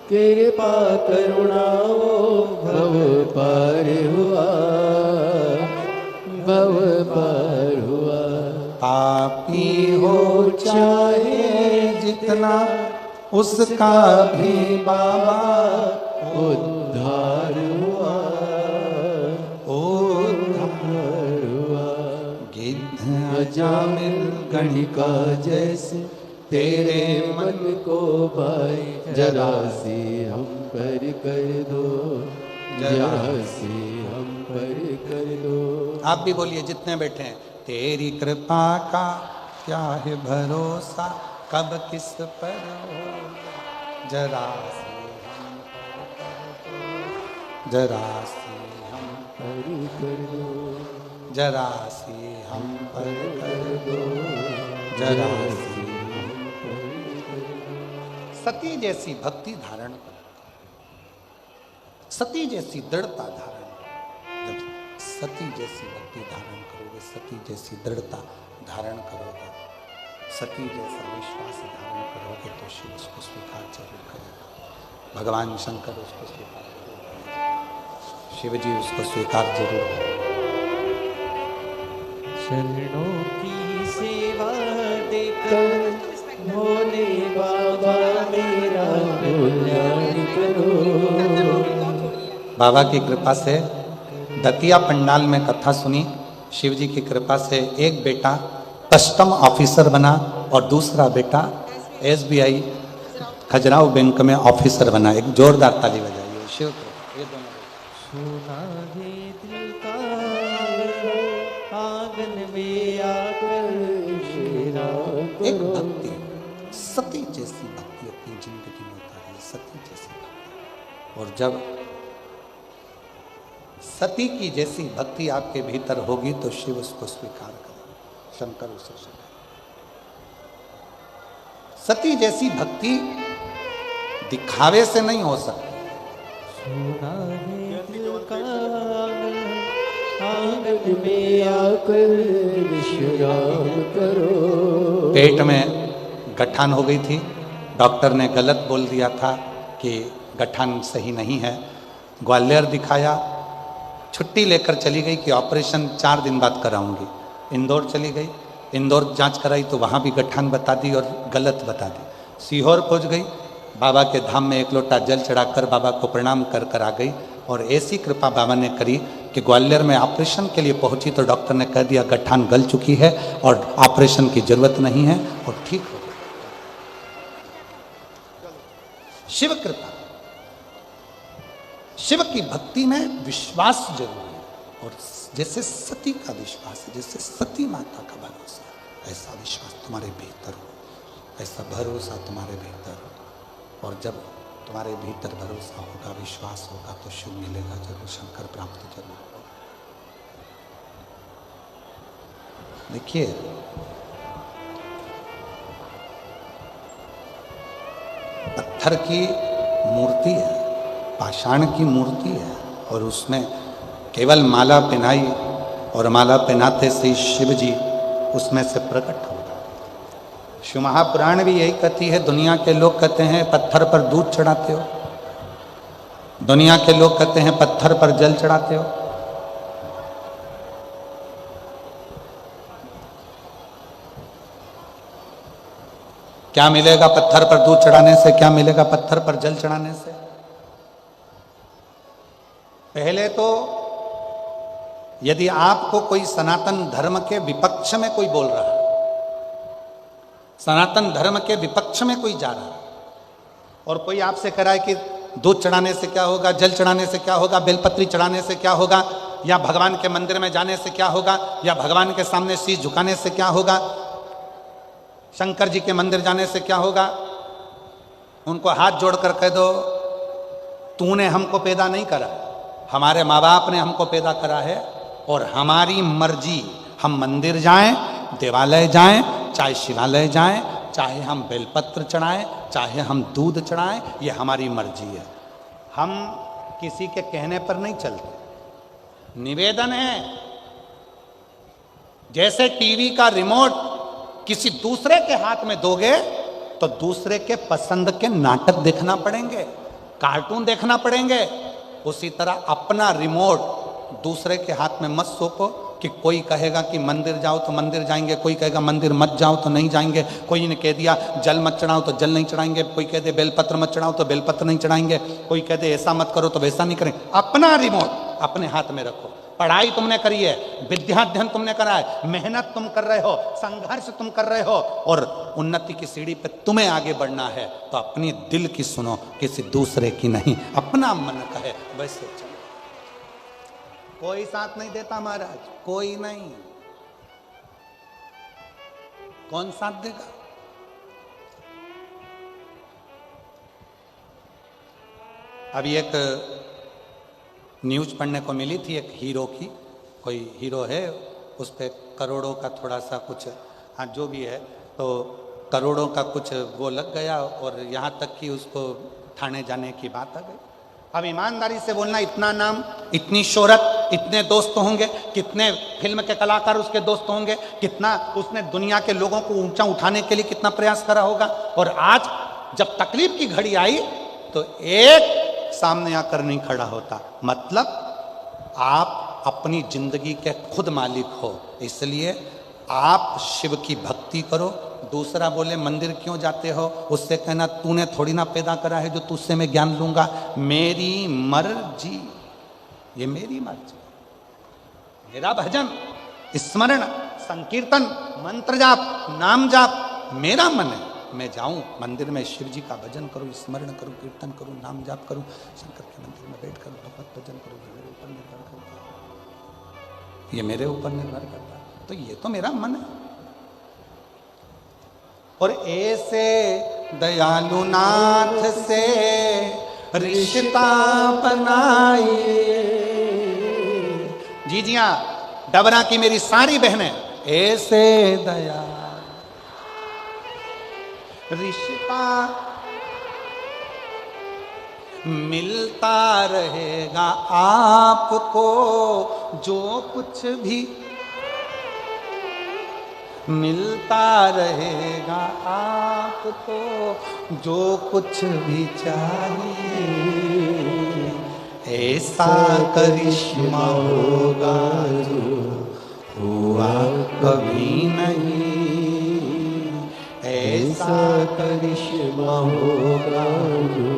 S1: कृपा करुणा, वो भव पार हुआ, भव पार हुआ।
S2: पापी हो चाहे जितना, उसका भी बाबा
S1: उद्धार हुआ, उद्धार हुआ।
S2: गिद्ध
S1: अजामिल गणिका जैसे तेरे मन को भाई, जरा से हम पर कर दो, जरा से हम पर कर दो।
S2: आप भी बोलिए जितने बैठे हैं। तेरी कृपा का क्या है भरोसा, कब किस पर हो, जरा से हम पर कर दो, जरा से हम
S1: पर कर दो,
S2: जरा से हम पर कर दो, जरा से। सती जैसी भक्ति धारण करो, सती जैसी दृढ़ता धारण करो। जब सती जैसी भक्ति धारण करोगे, सती जैसी दृढ़ता धारण करोगे, सती जैसा विश्वास धारण करोगे, तो शिव उसको स्वीकार जरूर करेगा। भगवान शंकर उसको स्वीकार जरूर करेगा, शिव जी उसको स्वीकार जरूर करेगा।
S1: शरणों की सेवा देकर भोले बाबा मेरा कल्याण करो।
S2: बाबा की कृपा से दतिया पंडाल में कथा सुनी, शिव जी की कृपा से एक बेटा कस्टम ऑफिसर बना और दूसरा बेटा SBI खजुराहो बैंक में ऑफिसर बना। एक जोरदार ताली बजाइए शिव को। ये दोनों
S1: सुना है दिल का आंगन में आकर शेरा
S2: एक भक्ति, सती जैसी भक्ति अपनी जिंदगी में उतारिए, सती जैसी भक्ति। और जब सती की जैसी भक्ति आपके भीतर होगी तो शिव उसको स्वीकार करें, शंकर उसे स्वीकार। सती जैसी भक्ति दिखावे से नहीं हो सकती।
S1: सुना है दिल का आंगन में आकर विश्राम करो।
S2: पेट में गठान हो गई थी, डॉक्टर ने गलत बोल दिया था कि गठान सही नहीं है। ग्वालियर दिखाया, छुट्टी लेकर चली गई कि ऑपरेशन 4 दिन बाद कराऊंगी। इंदौर चली गई, इंदौर जांच कराई तो वहाँ भी गठान बता दी और गलत बता दी। सीहोर पहुँच गई, बाबा के धाम में 1 लोटा जल चढ़ाकर बाबा को प्रणाम कर कर आ गई। और ऐसी कृपा बाबा ने करी कि ग्वालियर में ऑपरेशन के लिए पहुंची तो डॉक्टर ने कह दिया गठान गल चुकी है और ऑपरेशन की जरूरत नहीं है, और ठीक हो गई। शिव कृपा, शिव की भक्ति में विश्वास जरूरी है। और जैसे सती का विश्वास है, जैसे सती माता का भरोसा, ऐसा विश्वास तुम्हारे भीतर हो, ऐसा भरोसा तुम्हारे भीतर हो। और जब तुम्हारे भीतर भरोसा होगा, विश्वास होगा तो शिव मिलेगा जरूर, शंकर प्राप्ति जरूर होगा। देखिए पत्थर की मूर्ति है, पाषाण की मूर्ति है, और उसमें केवल माला पहनाई और माला पहनाते से शिव जी उसमें से प्रकट हो। शिव महापुराण भी यही कहती है। दुनिया के लोग कहते हैं पत्थर पर दूध चढ़ाते हो, दुनिया के लोग कहते हैं पत्थर पर जल चढ़ाते हो। क्या मिलेगा पत्थर पर दूध चढ़ाने से, क्या मिलेगा पत्थर पर जल चढ़ाने से? पहले तो यदि आपको कोई सनातन धर्म के विपक्ष में कोई बोल रहा है, सनातन धर्म के विपक्ष में कोई जा रहा है और कोई आपसे कह रहा है कि दूध चढ़ाने से क्या होगा, जल चढ़ाने से क्या होगा, बेलपत्री चढ़ाने से क्या होगा, या भगवान के मंदिर में जाने से क्या होगा, या भगवान के सामने शीश झुकाने से क्या होगा, शंकर जी के मंदिर जाने से क्या होगा, उनको हाथ जोड़कर कह दो तूने हमको पैदा नहीं करा, हमारे माँ बाप ने हमको पैदा करा है और हमारी मर्जी, हम मंदिर जाएं, देवालय जाएं, चाहे शिवालय जाएं, चाहे हम बेलपत्र चढ़ाएं, चाहे हम दूध चढ़ाएं, ये हमारी मर्जी है। हम किसी के कहने पर नहीं चलते। निवेदन है, जैसे टीवी का रिमोट किसी दूसरे के हाथ में दोगे तो दूसरे के पसंद के नाटक देखना पड़ेंगे, कार्टून देखना पड़ेंगे, उसी तरह अपना रिमोट दूसरे के हाथ में मत सौंपो कि कोई कहेगा कि मंदिर जाओ तो मंदिर जाएंगे, कोई कहेगा मंदिर मत जाओ तो नहीं जाएंगे, कोई ने कह दिया जल मत चढ़ाओ तो जल नहीं चढ़ाएंगे, कोई कह दे बेलपत्र मत चढ़ाओ तो बेलपत्र नहीं चढ़ाएंगे, कोई कह दे ऐसा मत करो तो वैसा नहीं करेंगे। अपना रिमोट अपने हाथ में रखो। पढ़ाई तुमने करी है, विद्याध्ययन तुमने करा है, मेहनत तुम कर रहे हो, संघर्ष तुम कर रहे हो और उन्नति की सीढ़ी पे तुम्हें आगे बढ़ना है तो अपनी दिल की सुनो, किसी दूसरे की नहीं। अपना मन कहे वैसे चलो। कोई साथ नहीं देता महाराज, कोई नहीं। कौन साथ देगा? अभी एक न्यूज पढ़ने को मिली थी एक हीरो की, कोई हीरो है, उस पर करोड़ों का थोड़ा सा कुछ, हाँ जो भी है, तो करोड़ों का कुछ वो लग गया और यहाँ तक कि उसको थाने जाने की बात आ गई। अब ईमानदारी से बोलना, इतना नाम, इतनी शोहरत, इतने दोस्त होंगे, कितने फिल्म के कलाकार उसके दोस्त होंगे, कितना उसने दुनिया के लोगों को ऊंचा उठाने के लिए कितना प्रयास करा होगा, और आज जब तकलीफ की घड़ी आई तो एक सामने आकर नहीं खड़ा होता। मतलब आप अपनी जिंदगी के खुद मालिक हो, इसलिए आप शिव की भक्ति करो। दूसरा बोले मंदिर क्यों जाते हो, उससे कहना तूने थोड़ी ना पैदा करा है जो तुझसे मैं ज्ञान लूंगा, मेरी मर्जी, ये मेरी मर्जी, मेरा भजन, स्मरण, संकीर्तन, मंत्र जाप, नाम जाप मेरा मन है। मैं जाऊं मंदिर में, शिव जी का भजन करूं, स्मरण करूं, कीर्तन करूं, नाम जाप करूं, शंकर के मंदिर में बैठ कर भगवत भजन करूं, ये मेरे ऊपर निर्भर करता है, ये मेरे ऊपर निर्भर करता है। तो ये तो मेरा मन है। और ऐसे दयालु नाथ से रिश्ता बनाइए। जी जी हाँ, डबरा की मेरी सारी बहनें, ऐसे दया रिश्ता मिलता रहेगा आपको, जो कुछ भी मिलता रहेगा आपको, जो कुछ भी चाहिए। ऐसा करिश्मा होगा जो हुआ कभी नहीं, ऐसा करिश्मा होगा जो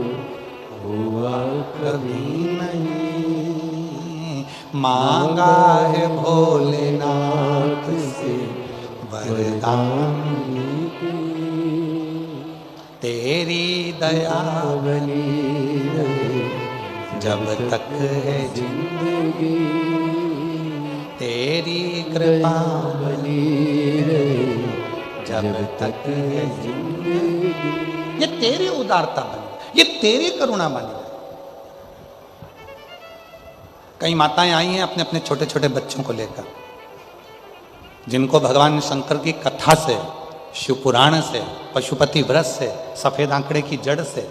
S2: हुआ कभी नहीं। मांगा है भोलेनाथ से वरदान, तेरी दया बनी रहे जब तक है जिंदगी, तेरी कृपा बनी रहे जब तक है जिंदगी। ये तेरी उदारता बनी, ये तेरी करुणा बनी। कई माताएं आई हैं अपने अपने छोटे छोटे बच्चों को लेकर, जिनको भगवान शंकर की कथा से, शिव पुराण से, पशुपति व्रत से, सफेद आंकड़े की जड़ से,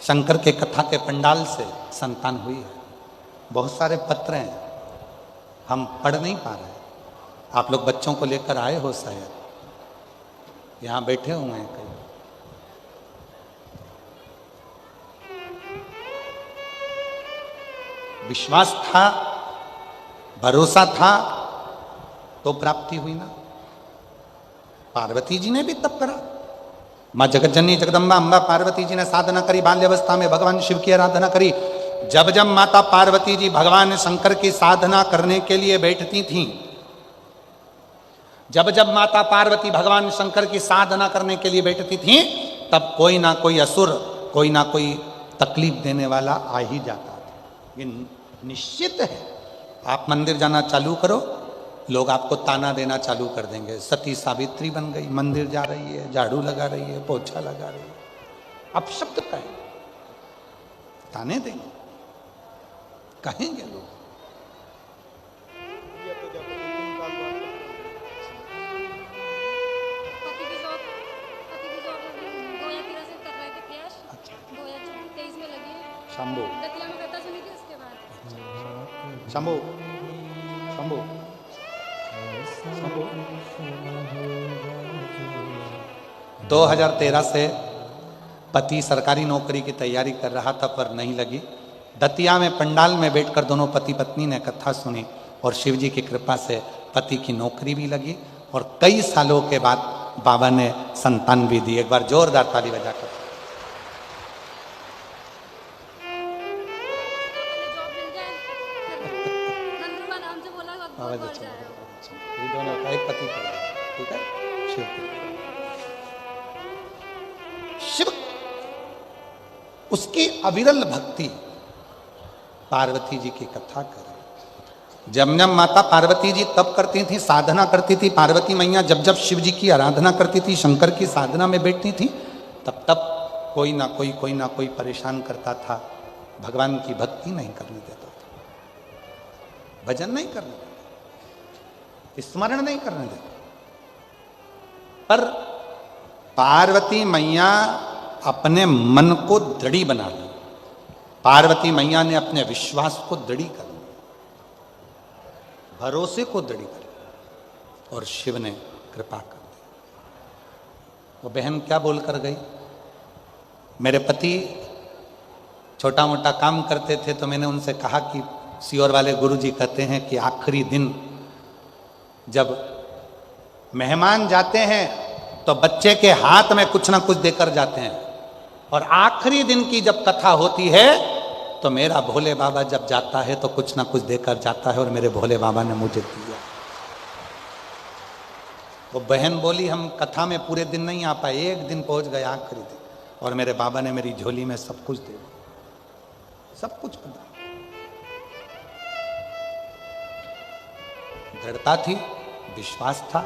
S2: शंकर के कथा के पंडाल से संतान हुई है। बहुत सारे पत्र हैं, हम पढ़ नहीं पा रहे। आप लोग बच्चों को लेकर आए हो, शायद यहां बैठे हुए हैं कई। विश्वास था, भरोसा था, तो प्राप्ति हुई ना। पार्वती जी ने भी तप करा। मां जगत जननी जगदम्बा अम्बा पार्वती जी ने साधना करी, बाल्यावस्था में भगवान शिव की आराधना करी। जब जब माता पार्वती जी भगवान शंकर की साधना करने के लिए बैठती थीं, जब जब माता पार्वती भगवान शंकर की साधना करने के लिए बैठती थीं, तब कोई ना कोई असुर, कोई ना कोई तकलीफ देने वाला आ ही जाता था। ये निश्चित है। आप मंदिर जाना चालू करो, लोग आपको ताना देना चालू कर देंगे। सती सावित्री बन गई, मंदिर जा रही है, झाड़ू लगा रही है, पोछा लगा रही है। अब शब्द कहें, ताने देंगे, कहेंगे लोग। शंभू शंभू शंभू शंभू 2013 से पति सरकारी नौकरी की तैयारी कर रहा था, पर नहीं लगी। दतिया में पंडाल में बैठकर दोनों पति पत्नी ने कथा सुनी और शिव जी की कृपा से पति की नौकरी भी लगी और कई सालों के बाद बाबा ने संतान भी दी। एक बार जोरदार ताली बजाकर। ये दोनों का एक पति का, ठीक है। शिव उसकी अविरल भक्ति, पार्वती जी की कथा करें। जब जब माता पार्वती जी तप करती थी, साधना करती थी, पार्वती मैया जब जब शिव जी की आराधना करती थी, शंकर की साधना में बैठती थी, तब तब कोई ना कोई परेशान करता था, भगवान की भक्ति नहीं करने देता था, भजन नहीं करने देता, स्मरण नहीं करने देता। पर पार्वती मैया अपने मन को दृढ़ी बना ली, पार्वती मैया ने अपने विश्वास को दृढ़ी कर लिया, भरोसे को दृढ़ी कर लिया और शिव ने कृपा कर दी। वो बहन क्या बोलकर गई, मेरे पति छोटा मोटा काम करते थे तो मैंने उनसे कहा कि सियोर वाले गुरुजी कहते हैं कि आखिरी दिन जब मेहमान जाते हैं तो बच्चे के हाथ में कुछ ना कुछ देकर जाते हैं, और आखिरी दिन की जब कथा होती है तो मेरा भोले बाबा जब जाता है तो कुछ ना कुछ देकर जाता है, और मेरे भोले बाबा ने मुझे दिया। वो बहन बोली हम कथा में पूरे दिन नहीं आ पाए, एक दिन पहुंच गए आंख खरीदी, और मेरे बाबा ने मेरी झोली में सब कुछ दे दिया, सब कुछ बता। दृढ़ता थी, विश्वास था,